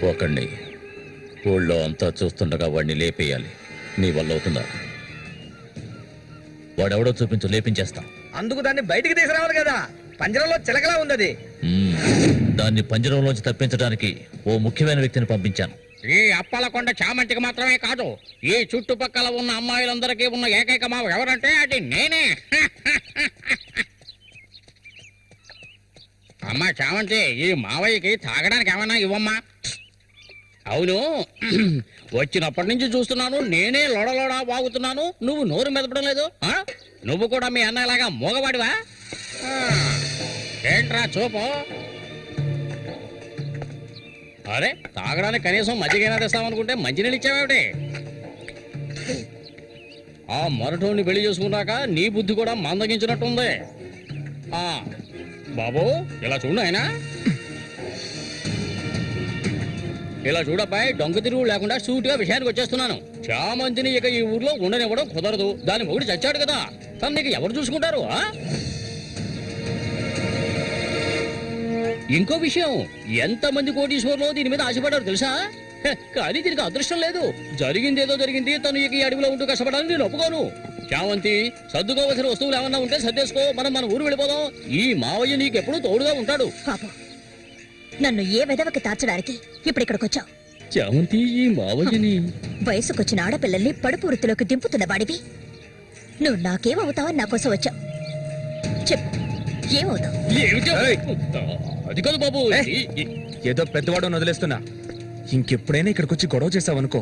ఒకడిని ఊళ్ళో అంతా చూస్తుండగా వాడిని లేపేయాలి. నీ వల్ల అవుతుందా? వాడెవడో చూపించు, లేపించేస్తా. అందుకు దాన్ని బయటికి తీసుకురావాలి కదా, పంజరంలో చిలకలా ఉంది. దాన్ని పంజరంలోంచి తప్పించడానికి ఓ ముఖ్యమైన వ్యక్తిని పంపించాను. ఈ అప్పలకొండ చామంతికి మాత్రమే కాదు, ఈ చుట్టుపక్కల ఉన్న అమ్మాయిలందరికీ ఉన్న ఏకైక మావ ఎవరంటే అది నేనే. అమ్మా చామంతి, ఈ మావయ్యకి తాగడానికి ఏమన్నా ఇవ్వమ్మా. అవును, వచ్చినప్పటి నుంచి చూస్తున్నాను, నేనే లొడలోడా వాగుతున్నాను, నువ్వు నోరు మెదపడం లేదు. నువ్వు కూడా మీ అన్నలాగా మూగవాడివా? ఏంట్రా చూపు? అరే, తాగడానికి కనీసం మజ్జిగైనా తెస్తామనుకుంటే మంచినీళ్ళు ఇచ్చావేమిటి? ఆ మొరటోని పెళ్లి చేసుకున్నాక నీ బుద్ధి కూడా మందగించినట్టుంది. బాబు, ఇలా చూడు ఆయన, ఇలా చూడబ్బాయి, డొంక తిరుగు లేకుండా సూటిగా విషయానికి వచ్చేస్తున్నాను. చామంతిని ఇక ఈ ఊర్లో ఉండనివ్వడం కుదరదు. దాని మొగుడు చచ్చాడు కదా, తను నీకు ఎవరు చూసుకుంటారు? ఇంకో విషయం, ఎంతమంది కోటీశ్వర్లో దీని మీద ఆశపడ్డారు తెలుసా? కానీ దీనికి అదృష్టం లేదు. జరిగిందేదో జరిగింది. తను ఇక ఈ అడవిలో ఉంటూ కష్టపడాలని నేను ఒప్పుకోను. చామంతి, సర్దుకోవలసిన వస్తువులు ఏమన్నా ఉంటే సర్దేసుకో, మనం మన ఊరు వెళ్ళిపోదాం. ఈ మావయ్య నీకెప్పుడు తోడుగా ఉంటాడు. పాపం, నన్ను ఏ విధవకి తార్చడానికి ఇప్పుడు ఇక్కడికి వచ్చావు? చామంతి, ఈ మావయ్యని వయసుకొచ్చిన ఆడపిల్లల్ని పడుపు వృత్తిలోకి దింపుతున్న వాడివి నువ్వు నాకేమవుతావని నా కోసం వచ్చావు. చెప్పు, ఏమవుతావు? అది కాదు బాబు, ఏదో పెద్దవాడు వదిలేస్తున్నా. ఇంకెప్పుడైనా ఇక్కడికి వచ్చి గొడవ చేసావనుకో.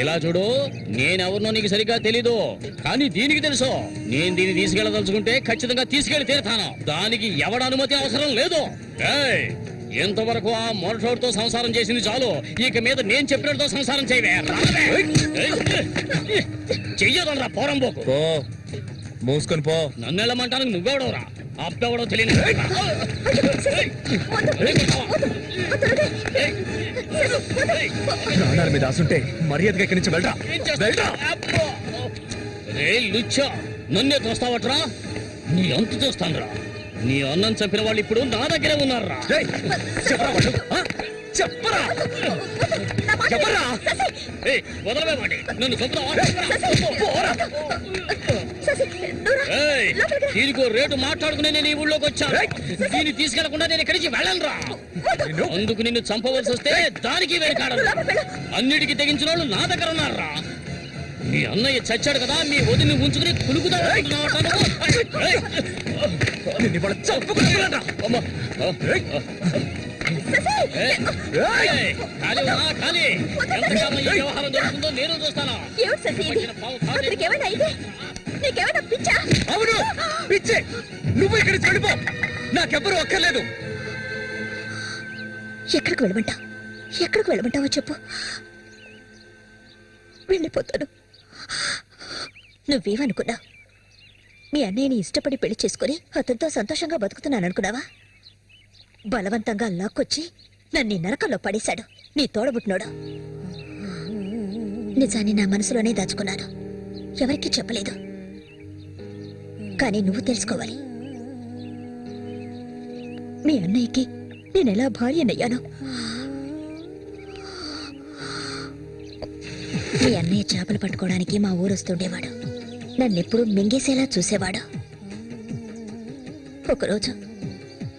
ఇలా చూడు, నేనెవరినో నీకు సరిగ్గా తెలీదు, కానీ దీనికి తెలుసు. నేను దీన్ని తీసుకెళ్ళదలుచుకుంటే ఖచ్చితంగా తీసుకెళ్లి తీరుతాను. దానికి ఎవడ అనుమతి అవసరం లేదు. ఎంతవరకు ఆ మొరటోడితో సంసారం చేసింది చాలు. ఇక మీద నేను చెప్పినతో సంసారం చేయవే. చెయ్యదరా పోరంబోకు. మూసుకొని పో. నన్ను వెళ్ళమంటానికి నువ్వెవడవరా? అప్పెవడో తెలియదు. ప్రాణాల మీద ఆసుంటే మర్యాదగా ఇక్కడి నుంచి వెళ్ళరా. లుచ్చా, నన్నే తోస్తావట్రా? నీ అంతు చూస్తానురా. నీ అన్నం చంపిన వాళ్ళు ఇప్పుడు నా దగ్గరే ఉన్నారా? చెప్పరా వదలవేమండి, నన్ను చంపుతావా? దీనికో రేటు మాట్లాడుకునే నేను ఈ ఊళ్ళోకి వచ్చాను. దీన్ని తీసుకెళ్లకుండా నేను ఇక్కడికి వెళ్ళనురా. అందుకు నిన్ను చంపవలసి వస్తే దానికి వెనకాడను. అన్నిటికీ తెగించిన వాళ్ళు నా దగ్గర ఉన్నారా? మీ అన్నయ్య చచ్చాడు కదా, మీ వదిని ఉంచుకుని కులుకుతావు. వ్యవహారం జరుగుతుందో నేను చూస్తాను. అవును, పిచ్చే. నువ్వు ఇక్కడికి వెళ్ళిపో, నాకెవ్వరూ అక్కర్లేదు. ఎక్కడికి వెళ్ళమంటావు? ఎక్కడికి వెళ్ళమంటావో చెప్పు, వెళ్ళిపోతాను. నువ్వేమనుకున్నా? మీ అన్నయ్యని ఇష్టపడి పెళ్లి చేసుకుని అతనితో సంతోషంగా బతుకుతున్నాను అనుకున్నావా? బలవంతంగా లాక్కొచ్చి నన్ను నరకంలో పడేశాడు నీ తోడబుట్టినోడు. నిజాన్ని నా మనసులోనే దాచుకున్నాను, ఎవరికీ చెప్పలేదు. కానీ నువ్వు తెలుసుకోవాలి, మీ అన్నయ్యకి నేనెలా భార్యనయ్యాను. మీ అన్నయ్య చేపలు పట్టుకోవడానికి మా ఊరు వస్తుండేవాడు. నన్నెప్పుడు మింగేసేలా చూసేవాడు. ఒకరోజు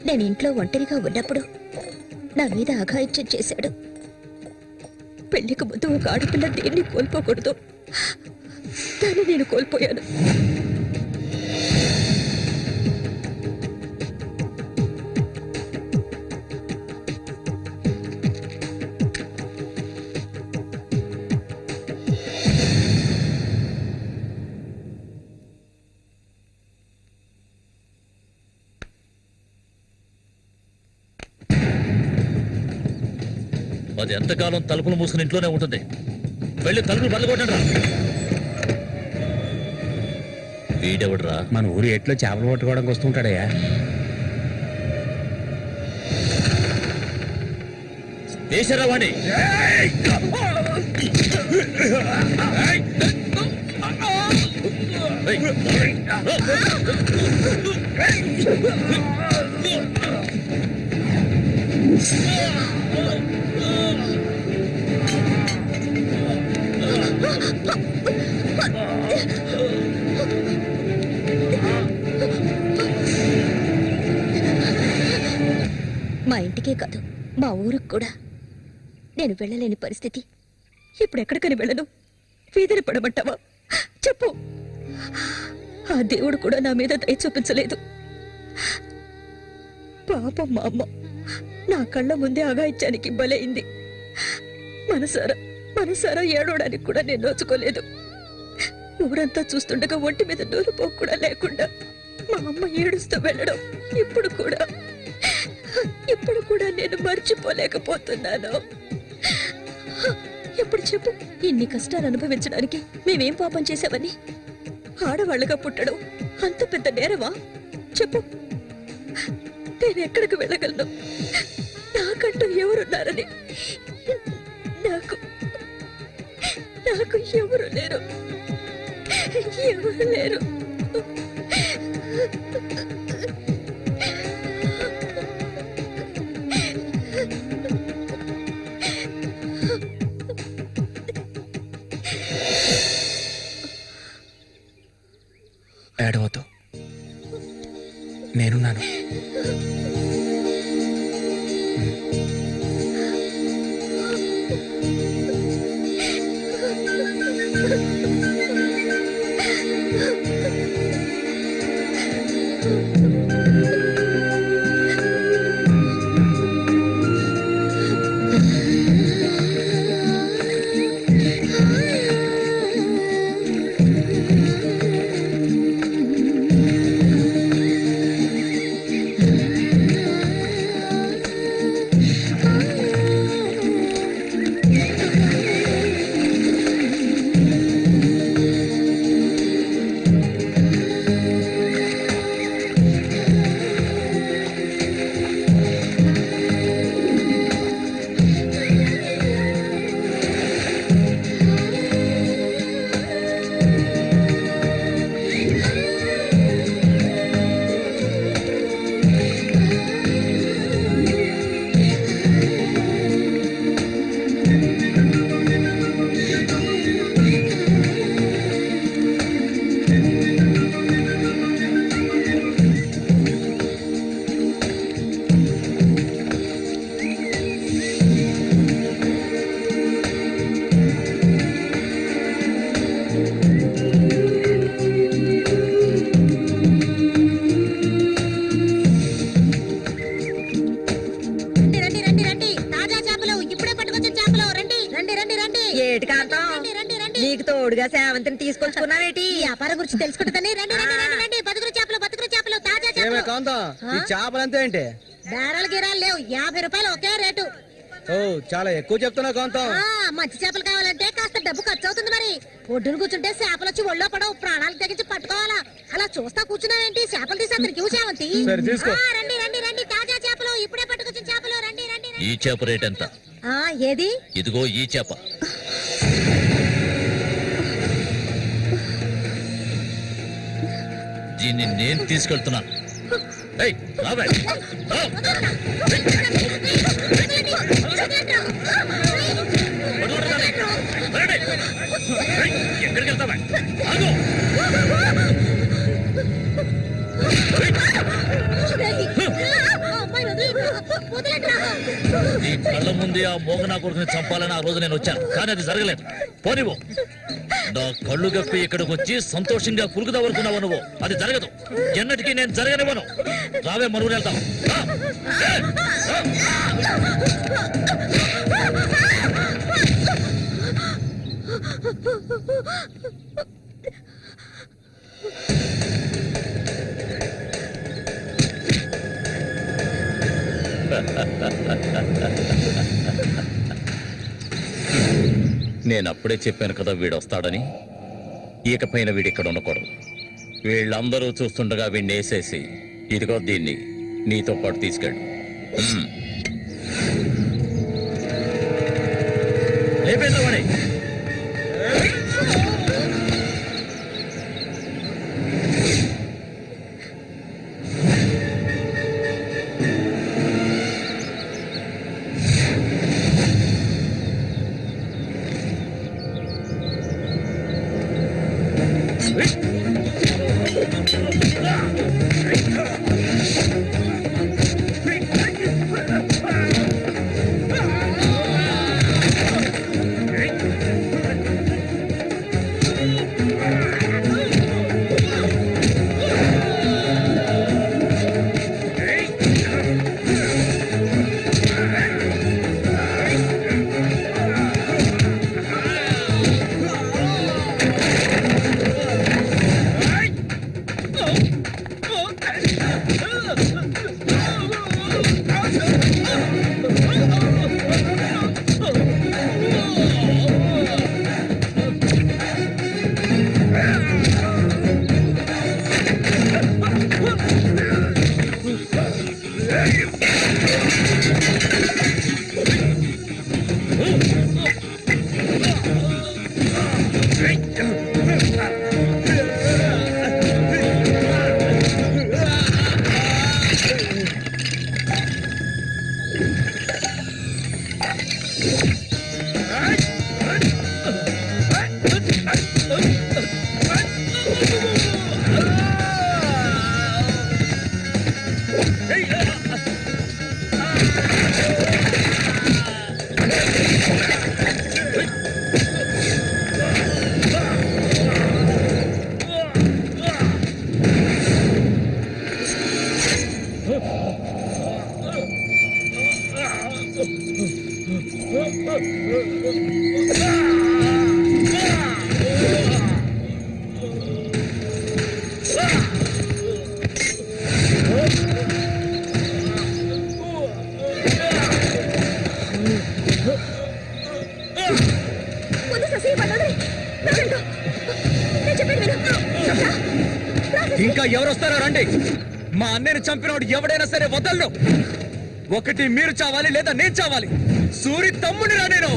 నేను ఇంట్లో ఒంటరిగా ఉన్నప్పుడు నా మీద అఘాయిత్యం చేశాడు. పెళ్లికి ముందు ఒక ఆడపిల్ల దేన్ని కోల్పోకూడదు, దాన్ని నేను కోల్పోయాను. అది ఎంతకాలం తలుపులు మూసుకుని ఇంట్లోనే ఉంటుంది. వెళ్ళి తలుపులు బదలగొట్టండి రా. వీడెవడరా? మన ఊరు ఎట్లో చేపలు పట్టుకోవడానికి వస్తుంటాడయ్యా. వేసారా వాణి? మా ఇంటికే కాదు, మా ఊరికి కూడా నేను వెళ్ళలేని పరిస్థితి. ఇప్పుడు ఎక్కడికని వెళ్ళను? వీధిని పడమంటావా? చెప్పు. ఆ దేవుడు కూడా నా మీద దయ చూపించలేదు. పాపం మా అమ్మ నా కళ్ళ ముందే అఘాయిత్యానికి బలైంది. మనసారా ఏడవడానికి కూడా నేను నోచుకోలేదు. ఊరంతా చూస్తుండగా ఒంటి మీద నూరు పోకు కూడా లేకుండా మా అమ్మ ఏడుస్తూ వెళ్ళడం ఇప్పుడు కూడా నేను మర్చిపోలేకపోతున్నాను. ఎప్పుడు చెప్పు, ఇన్ని కష్టాలు అనుభవించడానికి మేమేం పాపం చేశామని? ఆడవాళ్ళగా పుట్టడం అంత పెద్ద నేరమా? చెప్పు. నేను ఎక్కడికి వెళ్ళగలను? నాకంటూ ఎవరున్నారని నాకు ఎవరు లేరు. ఏడవద్దు, నేనున్నాను. నీకు తోడుగా సేవంతిని తీసుకొచ్చుకున్నావేటి? వ్యాపారం గురించి తెలుసుకుంటుందని. రండి రండి రండి రండి. బతుకురు చేపలు తాజా చేపలు. ఈ చేపలు అంతే ఏంటి? బేరాలు గిరాలు లేవు. 50 రూపాయలు ఒకే రేటు. ఓ చాలా ఎక్కువ చెప్తున్నావు కాంతం. మంచి చేపలు కావాలంటే కాస్త డబ్బు ఖర్చు అవుతుంది. మరి ఒడ్డును కూర్చుంటే చేపలు వచ్చి ఒళ్ళో పడవు. ప్రాణాలు తెగించి పట్టుకోవాలా. అలా చూస్తా కూర్చున్నావేంటి? చేపలు తీసి అందరికి సేవంతి. రండి రండి రండి. తాజా చేపలు ఇప్పుడే పట్టుకొచ్చిన చేపలు. రండి రండి. ఈ చేప రేట్ ఎంత? ఏది? ఇదిగో ఈ చేప. దీన్ని నేను తీసుకెళ్తున్నాను. ఎక్కడికి వెళ్తావా? కళ్ళ ముందే ఆ మోగనా కొడుకుని చంపాలని ఆ రోజు నేను వచ్చాను, కానీ అది జరగలేదు. పోనివ్వు, నా కళ్ళు గప్పి ఇక్కడికి వచ్చి సంతోషంగా కురుకుదావనుకున్నావు నువ్వు, అది జరగదు. ఎన్నటికీ నేను జరగనివ్వను. రావే మనుగురు వెళ్తాం. నేను అప్పుడే చెప్పాను కదా వీడు వస్తాడని. ఇకపైన వీడి ఇక్కడ ఉండకూడదు. వీళ్ళందరూ చూస్తుండగా వీడిని వేసేసి ఇదిగో దీన్ని నీతో పాటు తీసుకెళ్ళు. లేపేద్దామని. ఇంకా ఎవరు వస్తారో రండి. మా అన్నయ్యను చంపినోడు ఎవడైనా సరే వదలను. ఒకటి మీరు చావాలి లేదా నేను చావాలి. సూరి తమ్ముని రా నేను.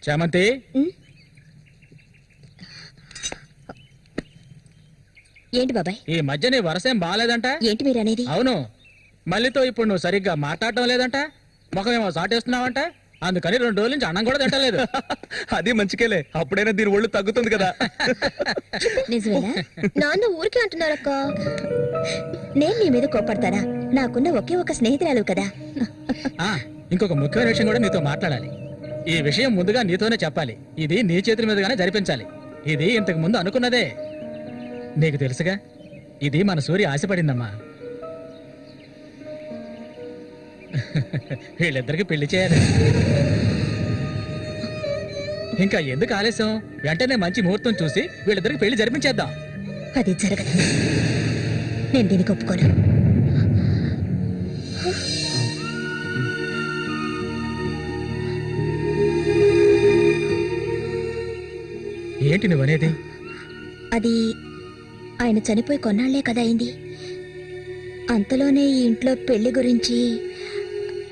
చామంతి, ఏంటి బాబాయ్? ఈ మధ్య నీ వరసేం బాగాలేదంట. ఏంటి మీరు అనేది? అవును, మళ్ళీతో ఇప్పుడు నువ్వు సరిగ్గా మాట్లాడటం లేదంట. ముఖమేమో సాటేస్తున్నావంట. అందుకని 2 రోజుల నుంచి అన్నం కూడా తింటలేదు. అది మంచికేలే, అప్పుడైనా దీని ఒళ్ళు తగ్గుతుంది కదా. నిజమేనా? నాన్న ఊరికే అంటున్నారక్క. నేను నీ మీద కోపడతానా? నాకున్న ఒకే ఒక స్నేహితురాలు కదా. ఇంకొక ముఖ్యమైన విషయం కూడా నీతో మాట్లాడాలి. ఈ విషయం ముందుగా నీతోనే చెప్పాలి. ఇది నీ చేతుల మీదుగానే జరిపించాలి. ఇది ఇంతకు ముందు అనుకున్నదే. నీకు తెలుసుగా, ఇది మన సూర్య ఆశపడిందమ్మా. వీళ్ళిద్దరికి పెళ్లి చేయాలి. ఇంకా ఎందుకు ఆలస్యం? వెంటనే మంచి ముహూర్తం చూసి వీళ్ళిద్దరికి పెళ్లి జరిపించేద్దాం. అది జరగదు. నేను దీనికి ఒప్పుకోను. ఏంటి నువ్వనేది? అది ఆయన చనిపోయి కొన్నాళ్లే కదా అయింది. అంతలోనే ఈ ఇంట్లో పెళ్లి గురించి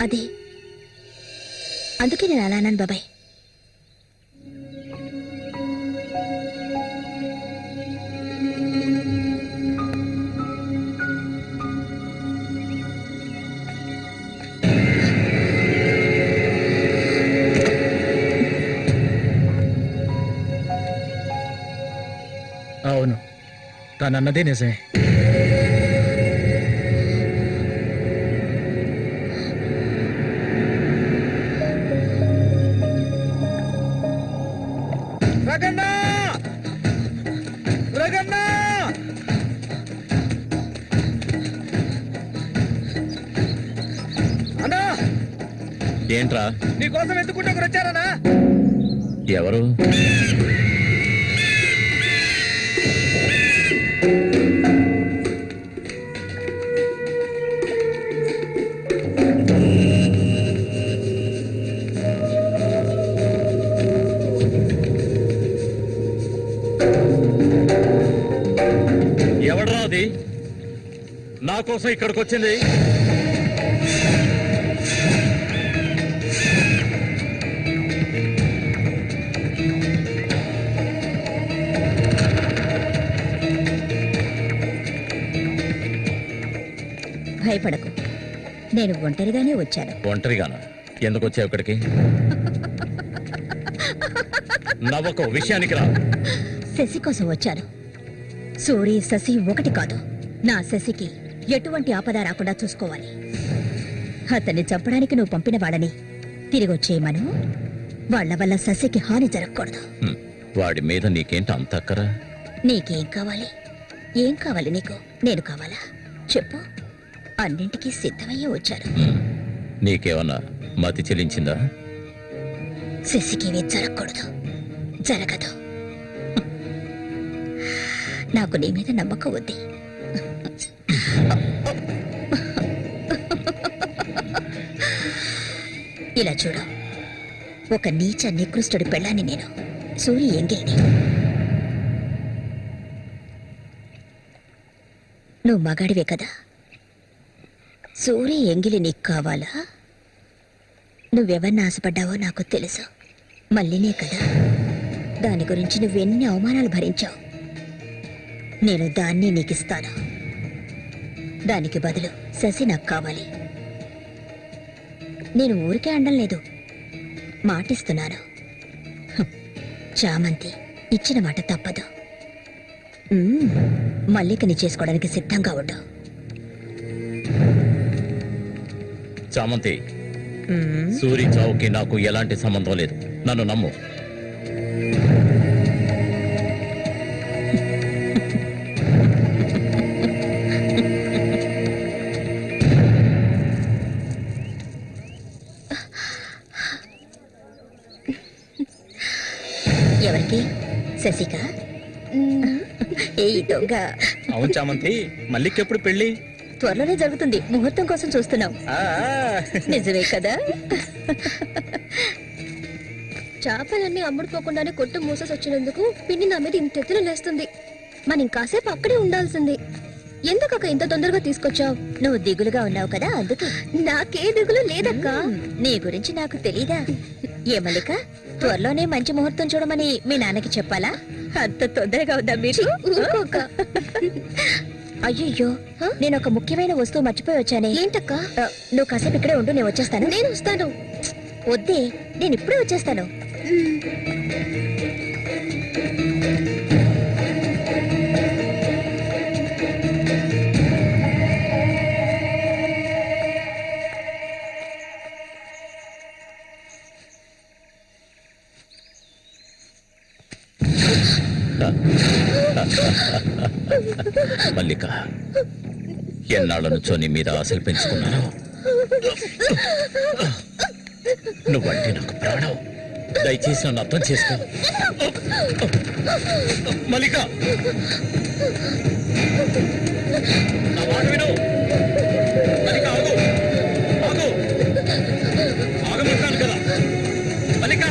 అదే, అందుకే నేను అలా అన్నాను బాబాయ్. అవును, తనన్నదే నిజమే. రగన్నా రగన్నా అన్నా, ఏంట్రా? నీకోసం ఎందుకుంటే ఒకరు వచ్చారనా? ఎవరు? ఎవడ్రా అది నా కోసం ఇక్కడికి వచ్చింది? భయపడకు, నేను ఒంటరిగానే వచ్చాను. ఒంటరిగానా? ఎందుకు వచ్చావు ఇక్కడికి? నవ్వకు, విషయానికి రా. శశి కోసం వచ్చాను. సూరి శశి ఒకటి కాదు. నా శశికి ఎటువంటి ఆపద రాకుండా చూసుకోవాలి. అతన్ని చంపడానికి నువ్వు పంపిన వాళ్ళని తిరిగి వచ్చేయమను. వాళ్ల వల్ల శశికి హాని జరగకూడదు. వాడి మీద నీకేంటి అంత అక్కరా? నీకేం కావాలి? ఏం కావాలి నీకు? నేను కావాలా? చెప్పు. అన్నింటికీ సిద్ధమయ్యే వచ్చాను. నీకేమన్నా మతి చెల్లించిందా? శశికి జరగకూడదు, జరగదు. నాకు నీ మీద నమ్మకం ఉంది. ఇలా చూడు, ఒక నీచ నికృష్టుడి పెళ్ళాన్ని నేను, సూరి ఎంగిలిని. నువ్వు మగాడివే కదా. సూరి ఎంగిలి నీకు కావాలా? నువ్వెవరిని ఆశపడ్డావో నాకు తెలుసు. మళ్ళీనే కదా. దాని గురించి నువ్వెన్ని అవమానాలు భరించావు. నేను దాన్ని నీకిస్తాను. దానికి బదులు శశి నాకు కావాలి. నేను ఊరికే అండం లేదు, మాటిస్తున్నాను. చామంతి ఇచ్చిన మాట తప్పదు. మల్లికని చేసుకోవడానికి సిద్ధంగా ఉండు. చామంతి, సూరి చావుకి నాకు ఎలాంటి సంబంధం లేదు. నన్ను నమ్ము. ఎవరికి? శశిక? ఏ దొంగ. అవును చామంతి, మల్లికెప్పుడు పెళ్లి? త్వరలోనే జరుగుతుంది. ముహూర్తం కోసం చూస్తున్నాం. నిజమే కదా. చేపలన్నీ అమ్ముడుపోకుండానే కొట్టు మూసేసి వచ్చినందుకు పిన్ని నా మీద ఇంత ఎత్తున లేస్తుంది. మనం ఇంకాసేపు అక్కడే ఉండాల్సింది. ఎందుకక్క ఇంత తొందరగా తీసుకొచ్చావు? నువ్వు దిగులుగా ఉన్నావు కదా, అందుకే. నాకే దిగులు లేదక్క. నీ గురించి నాకు తెలీదా? ఏ మల్లిక, త్వరలోనే మంచి ముహూర్తం చూడమని మీ నాన్నకి చెప్పాలా? అంత తొందరగా ఉందా మీరు? అయ్యో, నేను ఒక ముఖ్యమైన వస్తువు మర్చిపోయి వచ్చానే. ఏంటక్క? నువ్వు కాసేపు ఇక్కడే ఉండు, నేను వచ్చేస్తాను. నేను వస్తాను. వద్దే, నేను ఇప్పుడే వచ్చేస్తాను. మల్లిక, ఎన్నాళ్ళ నుంచో నీ మీద ఆశలు పెంచుకున్నాను. నువ్వంటే నాకు ప్రాణం. దయచేసి నన్ను అర్థం చేసుకో. మల్లిక, నా మాట విను. మల్లిక, ఆగు ఆగు, ఆగమంటాను కదా. మల్లిక,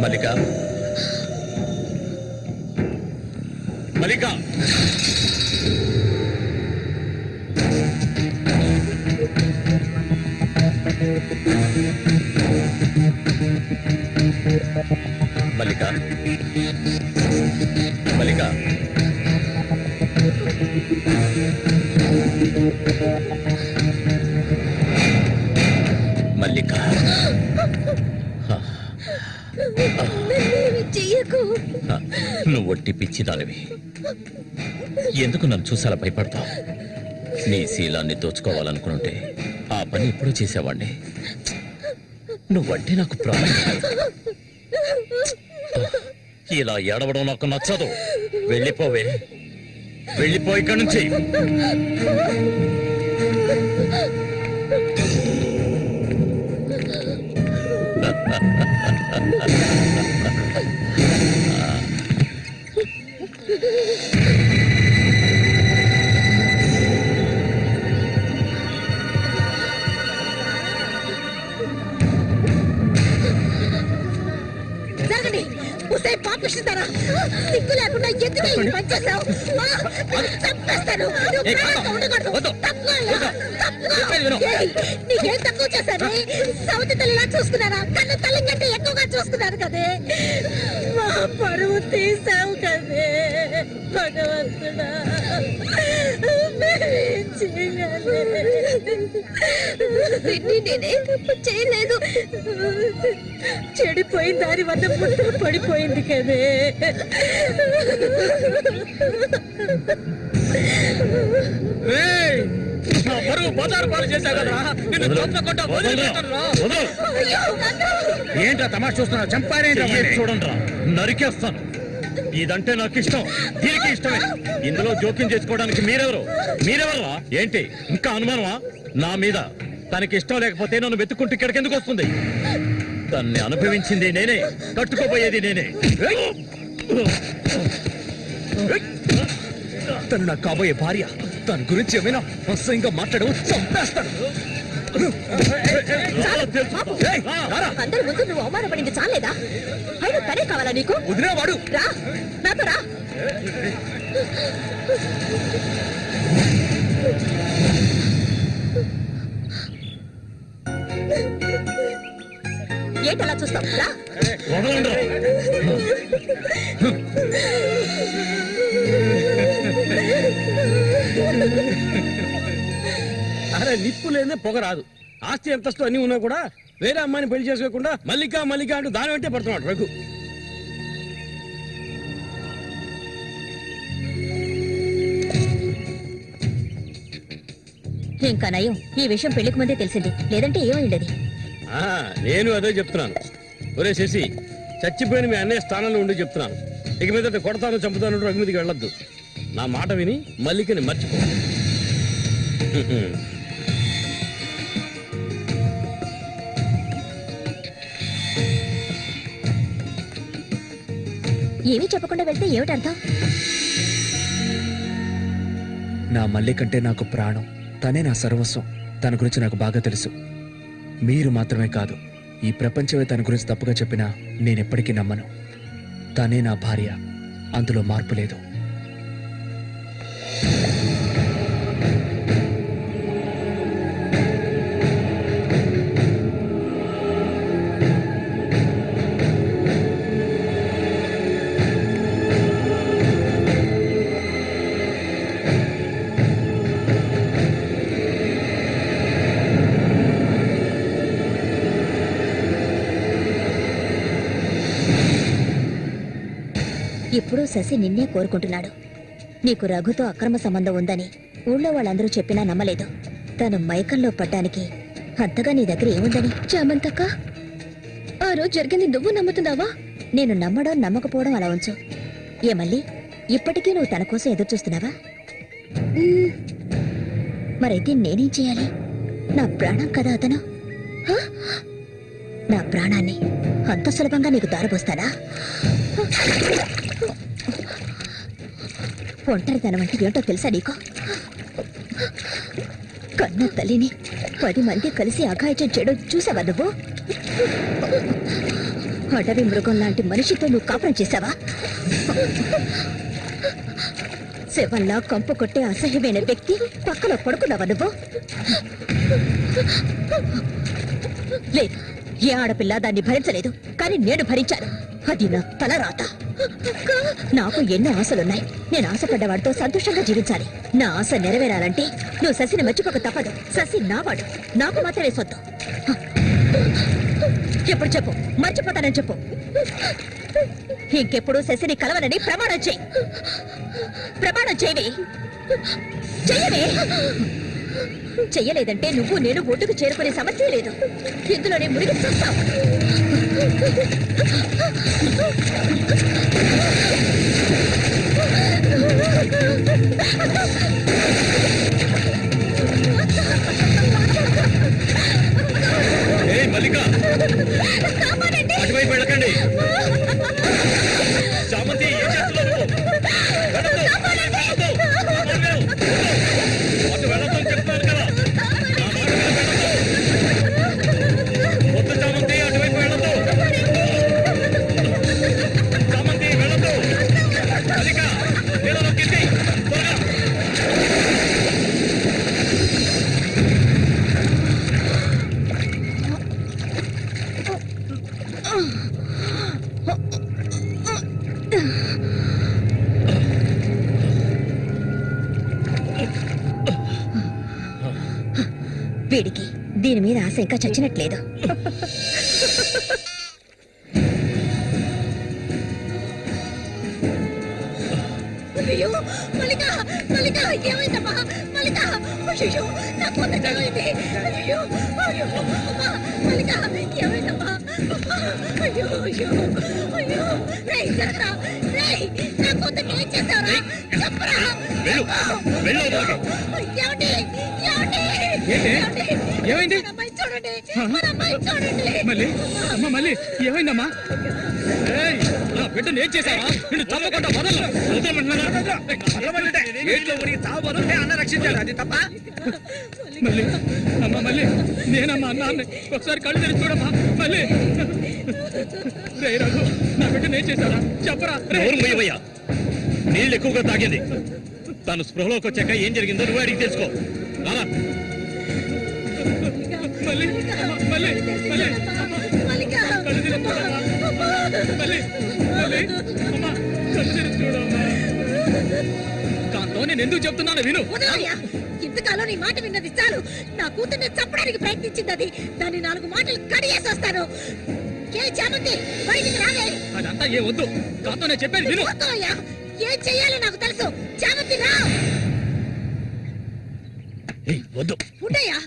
మల్లిక, మల్లిక, మల్లిక, మల్లిక, మల్లిక, చెయ్యకు. నువ్వు ఒట్టి పిచ్చిదానివి. ఎందుకు నన్ను చూసాలా భయపడతావు? నీ శీలాన్ని దోచుకోవాలనుకుంటే ఆ పని ఎప్పుడూ చేసేవాణ్ణి. నువ్వంటే నాకు ప్రాణం. ఇలా ఏడవడం నాకు నచ్చదు. వెళ్ళిపోవే, వెళ్ళిపో ఇక్కడి నుంచి. జరగండి. ఉసే పాపిస్తారా? సిగ్గు లేకుండా ఎందుకు ఈ పని చేశావు? చంపేస్తాను. నువ్వు ప్రాణంగా ఉండకూడదు. నీకేం తక్కువ చేశాను? సౌతి తల్లిలా చూసుకున్నారా? కన్ను తల్లి కంటే ఎక్కువగా చూసుకున్నాను కదే. మా పరువు తీసావు కదే భగవంతుడా. నేనే తప్పు చేయలేదు. చెడిపోయిన దాని వల్ల ముద్ర పడిపోయింది కదే. ఏంట్రా తమాష చూస్తున్నా? చంపారేంటి? చూడండి, నరికేస్తాను. ఇదంటే నాకు ఇష్టం, దీనికి ఇష్టమే. ఇందులో జోక్యం చేసుకోవడానికి మీరెవరా? ఏంటి ఇంకా అనుమానమా నా మీద? తనకి ఇష్టం లేకపోతే నన్ను వెతుక్కుంటూ ఇక్కడికి ఎందుకు వస్తుంది? తన్ని అనుభవించింది నేనే, కట్టుకోబోయేది నేనే. తను నా కాబోయే భార్య. తన గురించి ఏమైనా అసహ్యంగా మాట్లాడవు, చంపేస్తాను. అందరి ముందు నువ్వు అవమానపడింది చాలేదా? అయినా తనే కావాలా నీకు? వదిలేవాడు. రా నాతో రా. ఏంటలా చూస్తావు? రా. అరే నిప్పు లేదే పొగ రాదు. ఆస్తి అంతస్తు అన్ని ఉన్నా కూడా వేరే అమ్మాయిని పెళ్లి చేసుకోకుండా మల్లిక మల్లిక అంటూ దాని వెంటే పడుతున్నాడు రఘు. ఇంకా నయం ఈ విషయం పెళ్లికి ముందే తెలిసింది, లేదంటే ఏమైండది? నేను అదే చెప్తున్నాను. ఒరే శశి, చచ్చిపోయిన మీ అన్నయ్య స్థానంలో ఉండి చెప్తున్నాను. ఇక మీద కొడతాను చంపుతాను రఘు మీదకి వెళ్ళొద్దు. నా మాట విని మల్లికని మర్చిపో. ఏమీ చెప్పకుండా వెళ్తే ఏమిటర్థం? నా మల్లికంటే నాకు ప్రాణం. తనే నా సర్వస్వం. తన గురించి నాకు బాగా తెలుసు. మీరు మాత్రమే కాదు, ఈ ప్రపంచమే తన గురించి తప్పుగా చెప్పినా నేనెప్పటికీ నమ్మను. తనే నా భార్య, అందులో మార్పు లేదు. ఇప్పుడు శశి నిన్నే కోరుకుంటున్నాడు. నీకు రఘుతో అక్రమ సంబంధం ఉందని ఊళ్ళో వాళ్ళందరూ చెప్పినా నమ్మలేదు. తను మైకంలో పడ్డానికి అంతగా నీ దగ్గర ఏముందని. చామంతక్క, ఆ రోజు జరిగింది నువ్వు నమ్ముతున్నావా? నేను నమ్మడం నమ్మకపోవడం అలా ఉంచు. ఏ మళ్ళీ ఇప్పటికీ నువ్వు తన కోసం ఎదురు చూస్తున్నావా? మరైతే నేనేం చేయాలి? నా ప్రాణం కదా అతను. నా ప్రాణాన్ని అంత సులభంగా నీకు దారబోస్తానా? ఒంటరితనం అంటే ఏంటో తెలుసా నీకు? కన్న తల్లిని 10 మంది కలిసి అఘాయిత్యం చేయడం చూసావా నువ్వు? అడవి మృగం లాంటి మనిషితో నువ్వు కాపురం చేశావా? శవంలా కంపు కొట్టే అసహ్యమైన వ్యక్తి పక్కన పడుకున్నావా నువ్వు? లేదు, ఏ ఆడపిల్ల దాన్ని భరించలేదు, కానీ నేను భరించాను. అది నా తలరాత. నాకు ఎన్నో ఆశలున్నాయి. నేను ఆశపడ్డవాడితో సంతోషంగా జీవించాలి. నా ఆశ నెరవేరాలంటే నువ్వు శశిని మర్చిపోక తప్పదు. శశి నావాడు, నాకు మాత్రమే సొత్తు. ఎప్పుడు చెప్పు, మర్చిపోతానని చెప్పు. ఇంకెప్పుడు శశిని కలవనని ప్రమాణం చేయి. ప్రమాణం చేయవే. చెయ్యవే. చెయ్యలేదంటే నువ్వు నేను ఒడ్డుకు చేరుకునే సమస్య లేదు. ఇందులోనే మునిగి చూస్తావు. మల్లిక, అటువైపు వెళ్ళకండి. చామంతి, ఏం చేస్తున్నావు? అటు వెళ్ళొద్దని చెప్తున్నాను కదా. వద్దు చామంతి, అటువైపు వెళ్ళొద్దు. చామంతి వెళ్ళొద్దు. మల్లిక, నీళ్ళలో కింది త్వరగా. వీడికి దీని మీద ఆశ ఇంకా చచ్చినట్లేదు. అయ్యో మల్లిక, మల్లిక ఏమైందమ్మా? మల్లిక, అయ్యో నా కూతురు ఏమైంది? అయ్యో అయ్యో అమ్మా, మల్లిక ఏమైందమ్మా? అయ్యో అయ్యో అయ్యో, రేయ్ జరగరా, రేయ్ నా కూతురు ఏం చేస్తావురా? చెప్పరా. ఏమండి, ఏమండి, ఏమైంది? మన అమ్మాయి చూడండి, మన అమ్మాయి చూడండి. మళ్ళీ అమ్మ, మళ్ళీ ఏమైందమ్మా? నా బిడ్డను ఏం చేశావా? నిన్ను తప్పకుండా అన్న రక్షించాడు, అది తప్ప. మళ్ళీ అమ్మ, మళ్ళీ నేనమ్మా అన్నాన్ని ఒకసారి కళ్ళు తెరిచి చూడమ్మా. మళ్ళీ రే రఘు, నా బిడ్డను ఏం చేశారా? చెప్పరా. ఎవరు నీళ్ళు ఎక్కువగా తాగింది. తను స్పృహలోకి వచ్చాక ఏం జరిగిందో నువ్వు అడిగి తెలుసుకో. రారా. మళ్ళీ మళ్ళీ మళ్ళీ కాంతో నేను ఎందుకు చెప్తున్నాను విను. ఇంతకాలం నీ మాట విన్నది చాలు. నా కూతుర్ని చంపడానికి ప్రయత్నించింది అది. దాన్ని 4 మాటలు కడిగేసి వస్తాను. బయటికి రాలే. అదంతా ఏ వద్దు. కాంతో నేను చెప్పేది విను. ఏం చెయ్యాలో నాకు తెలుసు. చామంతి రా. వద్దు ఉండయ్యా.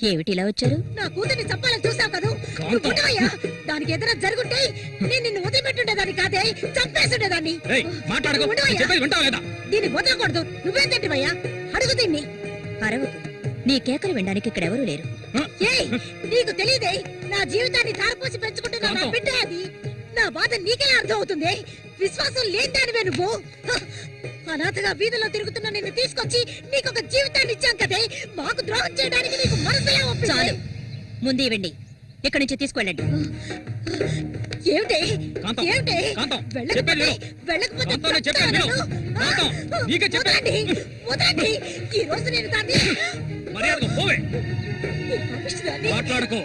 ఏమిటి ఇలా వచ్చారు? నా కూతుర్ని చంపాలని చూసావు కదా. ఉండవయ్యా. దానికి ఏదైనా జరుగుంటే నేను నిన్ను వదిలిపెట్టుండేదాన్ని కాదే, చంపేస్తుండేదాన్ని. దీన్ని వదలకూడదు. నువ్వేం తింటివయ్యా? అడుగు దీన్ని. అరవకు. నీ కేకలు వినడానికి ఇక్కడ ఎవరూ లేరు. నీకు తెలియదే, నా జీవితాన్ని ధారపోసి పెంచుకుంటున్నా నా బిడ్డ అది. నా బాధ నీకెలా అర్థం అవుతుంది? విశ్వాసం లేదానివే నువ్వు. అనాథగా వీధిలో తిరుగుతున్న నిన్ను తీసుకొచ్చి నీకొక జీవితాన్ని ఇచ్చాం కదే. మాకు ద్రోహం చేయడానికి నీకు మనసులా ఒప్పింది. ముందు ఇవ్వండి, ఇక్కడి నుంచి తీసుకెళ్ళండి. ఏమిటి ఏమిటి? వెళ్ళకపోతే వదలండి. ఈ రోజు నేను దాన్ని మాట్లాడుకో.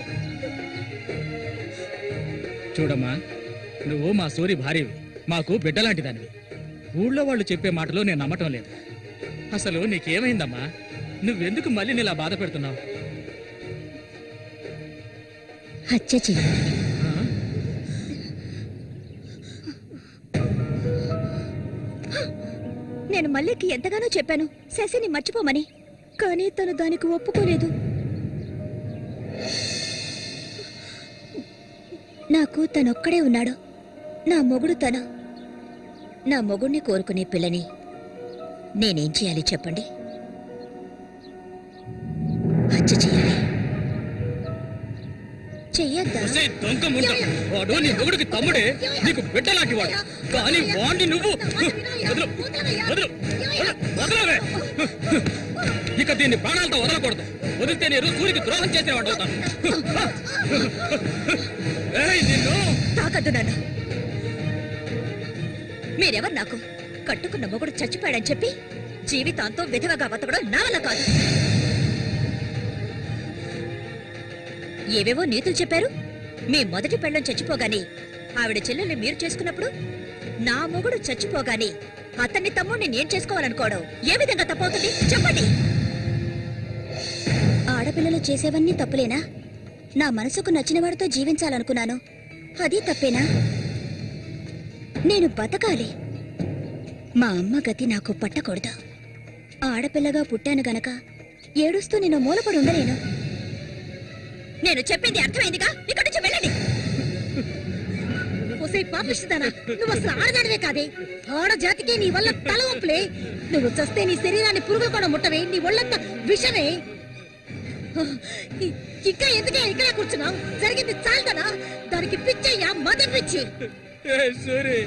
చూడమ్మా, నువ్వు మా సూరి భార్యవి, మాకు బిడ్డలాంటి దానివి. ఊళ్ళో వాళ్ళు చెప్పే మాటలు నేను నమ్మటం లేదు. అసలు నీకేమైందమ్మా? నువ్వెందుకు మళ్ళీ నీలా బాధ పెడుతున్నావు? హత్య చెయ్యాలి. నేను మల్లికి ఎంతగానో చెప్పాను శశిని మర్చిపోమని, కానీ తను దానికి ఒప్పుకోలేదు. నాకు తనొక్కడే ఉన్నాడు, నా మొగుడు తను. నా మొగుడిని కోరుకునే పిల్లని నేనేం చేయాలి చెప్పండి? హత్య చేయాలి. చెయ్యొద్దా? ఒసేయ్ దొంగ ముండ, వాడు నీ మొగుడికి తమ్ముడే, నీకు బిడ్డలాంటి వాడు. కానీ వాణ్ణి నువ్వు వదలు, వదలు, వదలవే. ఇక దీన్ని ప్రాణాలతో వదలకూడదు. వదిలితే నేను సూరికి ద్రోహం చేసేవాడు అవుతాను. ఏయ్ నిన్ను! తాకద్దు నన్ను. మీరెవరు నాకు? కట్టుకున్న మొగుడు చచ్చిపోయాడని చెప్పి జీవితాంతం విధవగా బతకడం నా వల్ల కాదు. ఏవేవో నీతులు చెప్పారు. మీ మొదటి పెళ్ళం చచ్చిపోగాని ఆవిడ చెల్లెల్ని మీరు చేసుకున్నప్పుడు, నా మొగుడు చచ్చిపోగాని అతన్ని తమ్ముడిని నేను చేసుకోవాలనుకోవడం ఏ విధంగా తప్పవుతుంది చెప్పండి? ఆడపిల్లలు చేసేవన్నీ తప్పులేనా? నా మనసుకు నచ్చిన వాడితో జీవించాలనుకున్నాను, అది తప్పేనా? నేను బతకాలి. మా అమ్మ గతి నాకు పట్టకూడదు. ఆడపిల్లగా పుట్టాను గనక ఏడుస్తూ నేను మూలపడి ఉండలేను. నేను చెప్పింది అర్థమైందిగా, ఇక్కడి నుంచి వెళ్ళండి. పాపిస్తానా? నువ్వు అసలు ఆడదాడివే కాదే. ఆడజాతికి నీ వల్ల తల ఒప్పులే. నువ్వు చస్తే నీ శరీరాన్ని పురుగులు కూడా ముట్టవే, నీ ఒళ్ళంతా విషమే. ఇంకా ఎందుకే ఇక్కడే కూర్చున్నావు? జరిగింది చాలదనా? దానికి పిచ్చయ్యా, మదర్ పిచ్చి. సూరి,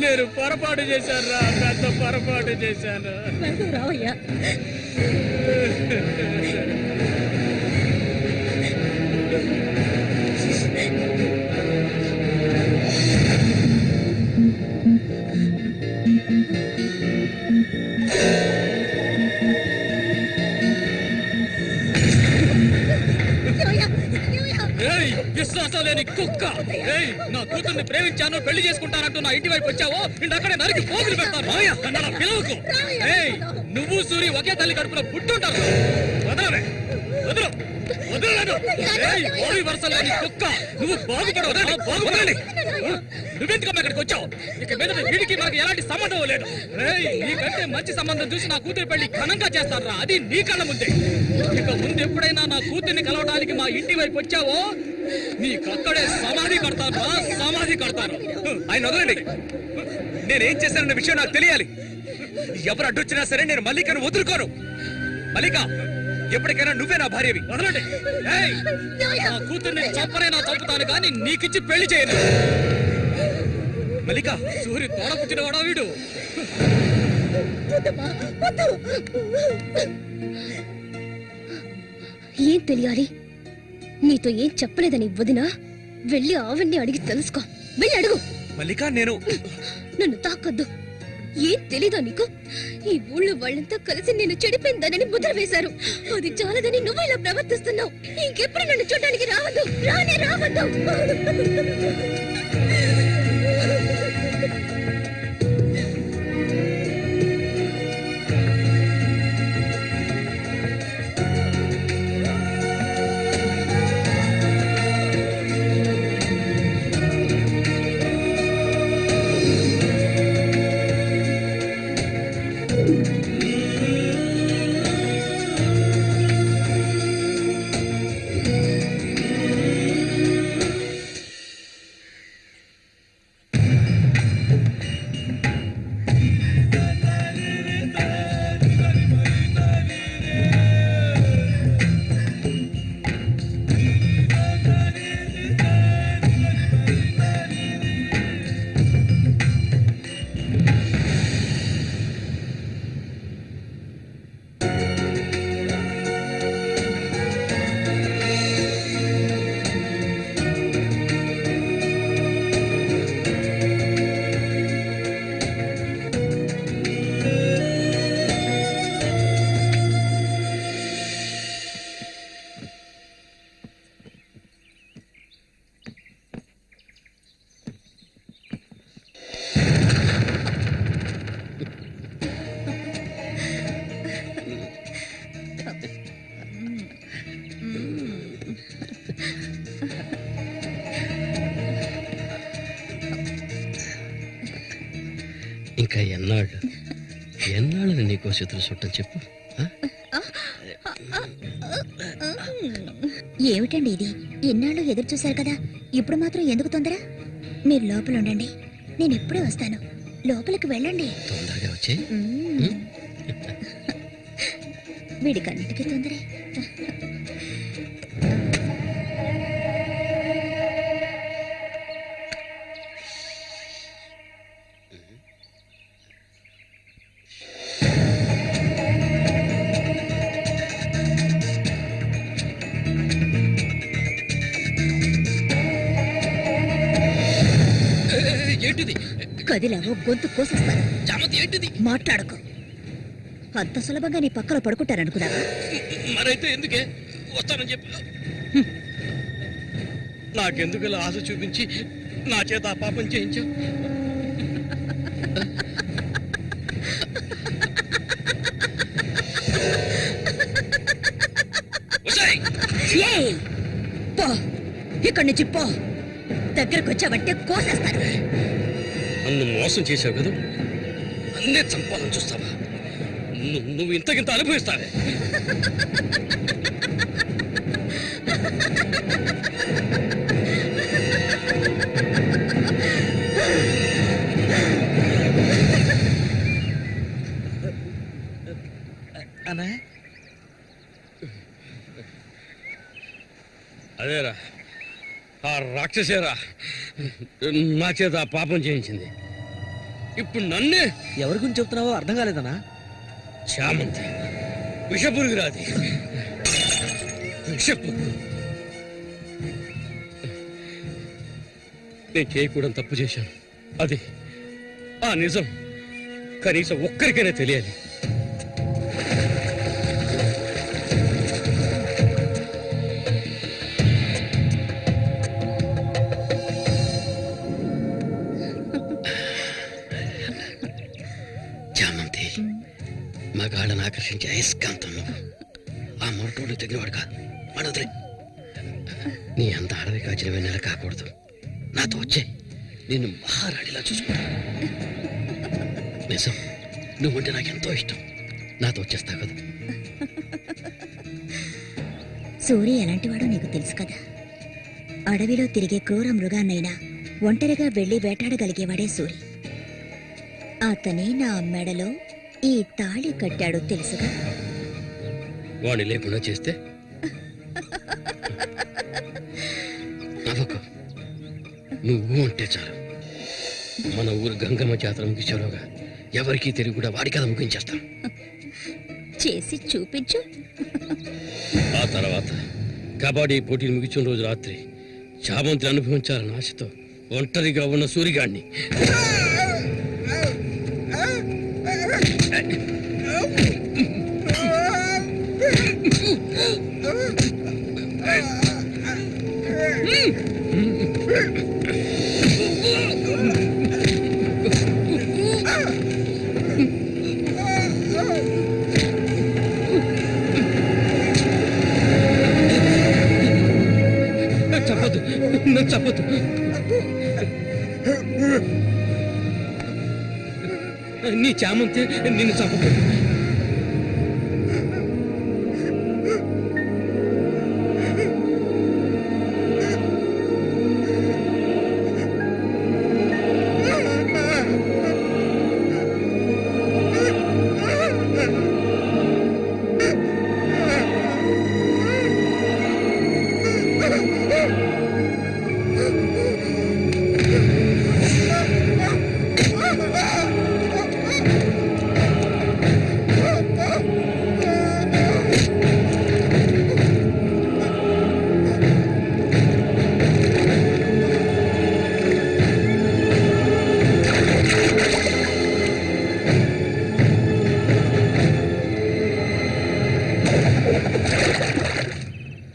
నేను పొరపాటు చేశాను రా, పెద్ద పొరపాటు చేశాను. రావయ్యా. విశ్వాసం లేని కుక్క! నా కూతుర్ని ప్రేమించాను, పెళ్లి చేసుకుంటానంటూ నా ఇంటి వైపు వచ్చావో నిన్ను అక్కడే నరికి పోగులు పెడతాను. పిలవకు. నువ్వు సూరి ఒకే తల్లి కడుపులో పుట్టుంటారు. వదలవే, వదలు, వదలలేదు. వరుస లేని కుక్క, నువ్వు బాగుపడవదండి. బాగుపడండి. నువ్వెందుకమ్మా ఇక్కడికి వచ్చావు? ఇక మీద వీడికి మనకి ఎలాంటి సంబంధం లేదు. నీకంటే మంచి సంబంధం చూసి నా కూతురి పెళ్లి ఘనంగా చేస్తాను రా, అది నీ కళ్ళ ముందే. ఇక ముందు ఎప్పుడైనా నా కూతుర్ని కలవడానికి మా ఇంటి వైపు వచ్చావో నీకక్కడే సమాధి కడతాను రా, సమాధి కడతాను. ఆయన వదలండి. నేనేం చేశానన్న విషయం నాకు తెలియాలి. ఎవరు అడ్డొచ్చినా సరే నేను మల్లికను వదులుకోను. మల్లిక, ఎప్పటికైనా నువ్వే నా భార్యవి. వదలండి. నా కూతుర్ని చంపనైనా చంపుతాను కానీ నీకిచ్చి పెళ్లి చేయను. మల్లిక, సూరి తోడ పుట్టినవాడా వీడు? ఏం తెలియాలి? నీతో ఏం చెప్పలేదని వదినా, వెళ్ళి ఆవిడ్ని అడిగి తెలుసుకో. వెళ్ళి అడుగు. మల్లిక, నేను నన్ను తాకొద్దు. ఏం తెలీదా నీకు? ఈ ఊళ్ళో వాళ్ళంతా కలిసి నేను చెడిపోయిందనని ముద్ర వేశారు. అది చాలదని నువ్వు ఇలా ప్రవర్తిస్తున్నావు. ఇంకెప్పుడు నన్ను చూడడానికి రావద్దు, రానే రావద్దు. ఇంకా ఎన్నాళ్ళు నీకో చేతులు చుట్టం చెప్పు. ఏమిటండి ఇది? ఎన్నాళ్ళు ఎదురు చూశారు కదా, ఇప్పుడు మాత్రం ఎందుకు తొందర? మీరు లోపల ఉండండి, నేను ఎప్పుడే వస్తాను. లోపలికి వెళ్ళండి. తొందరగా వచ్చే. వీడికన్నిటికీ తొందరే. ఏంటిది? కదిలావో గొంతు కోసేస్తాను. చామంతి ఏంటిది? మాట్లాడకు. అంత సులభంగా నీ పక్కన పడుకుంటారనుకున్నావా? మరైతే ఎందుకే వస్తానని చెప్పి నాకెందుకు ఇలా ఆశ చూపించి నా చేత ఆ పాపం చేయించావు? పో, ఇక్కడి నుంచి పో. దగ్గరకు వచ్చావంటే కోసేస్తాను. నన్ను మోసం చేసావు కదా, అన్నే చంపాలని చూస్తావా? నువ్వు ఇంతకింత అనుభవిస్తావే. అదేరా, ఆ రాక్షసేరా నా చేత ఆ పాపం చేయించింది. ఇప్పుడు నన్నే. ఎవరి గురించి చెప్తున్నావో అర్థం కాలేదనా? చామంతి విషపురుగురాది. విషపురుగు. నేను చేయకూడని తప్పు చేశాను. అది ఆ నిజం కనీసం ఒక్కరికైనా తెలియాలి. చామంతి మగాళ్ళను ఆకర్షించే అయస్కాంతంలో ఆ మొరటోడు తగినవాడు కాదు. మనొదిలే. నీ అంత అడవి కాచిన వెన్నెల కాకూడదు. నాతో వచ్చే, నిన్ను మహారాణిలా చూసుకుంటా. నిజం, నువ్వంటే నాకెంతో ఇష్టం. నాతో వచ్చేస్తావు కదా. సూర్య ఎలాంటివాడో నీకు తెలుసు కదా. అడవిలో తిరిగే క్రూర మృగాన్నైనా ఒంటరిగా వెళ్లి వేటాడగలిగేవాడే సూరి. అతనే నా మెడలో ఈ తాళి కట్టాడు తెలుసుగా. వాణ్ణి లేకుండా చేస్తే నవ్వకు. నువ్వు అంటే చాలు. మన ఊరు గంగమ్మ జాతర ముగించేలోగా ఎవరికీ తెలివి కూడా వాడి కథ ముగించేస్తాం. చేసి చూపించు. ఆ తర్వాత కబడ్డీ పోటీలు ముగించిన రోజు రాత్రి చామంతిని అనుభవించాలని ఆశతో ఒంటరిగా ఉన్న సూరిగాడిని చెప్పదు, నన్ను చెప్పదు. నీ చామంతి నిన్ను చంపదు.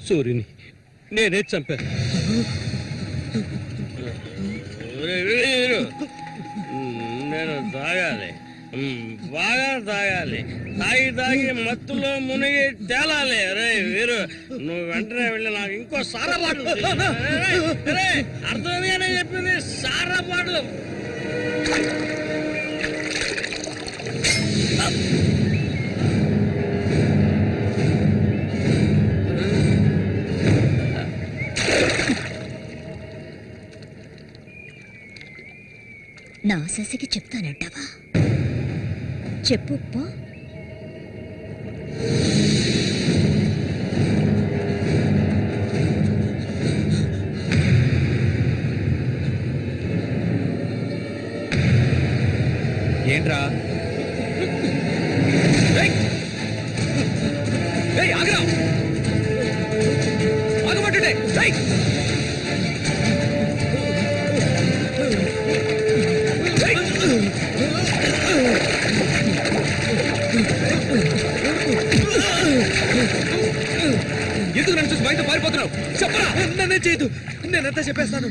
సూర్యుని నేనే చంపాను. నేను తాగాలి, బాగా తాగాలి. తాగి మత్తులో మునిగి తేలాలి. రే వీరు, నువ్వు వెంటనే వెళ్ళి నాకు ఇంకో సారాపాటు అర్థమేనే చెప్పింది. సారాపాటు నా శశికి చెప్తానంటావా? చెప్పు పో. ఏంట్రా ఆగరా ఆగమంటుంటే ఎందుకు నన్ను చూసి బయట పారిపోతున్నావు? చెప్పరా. నన్నే చేయదు, నేనంతా చెప్పేస్తాను.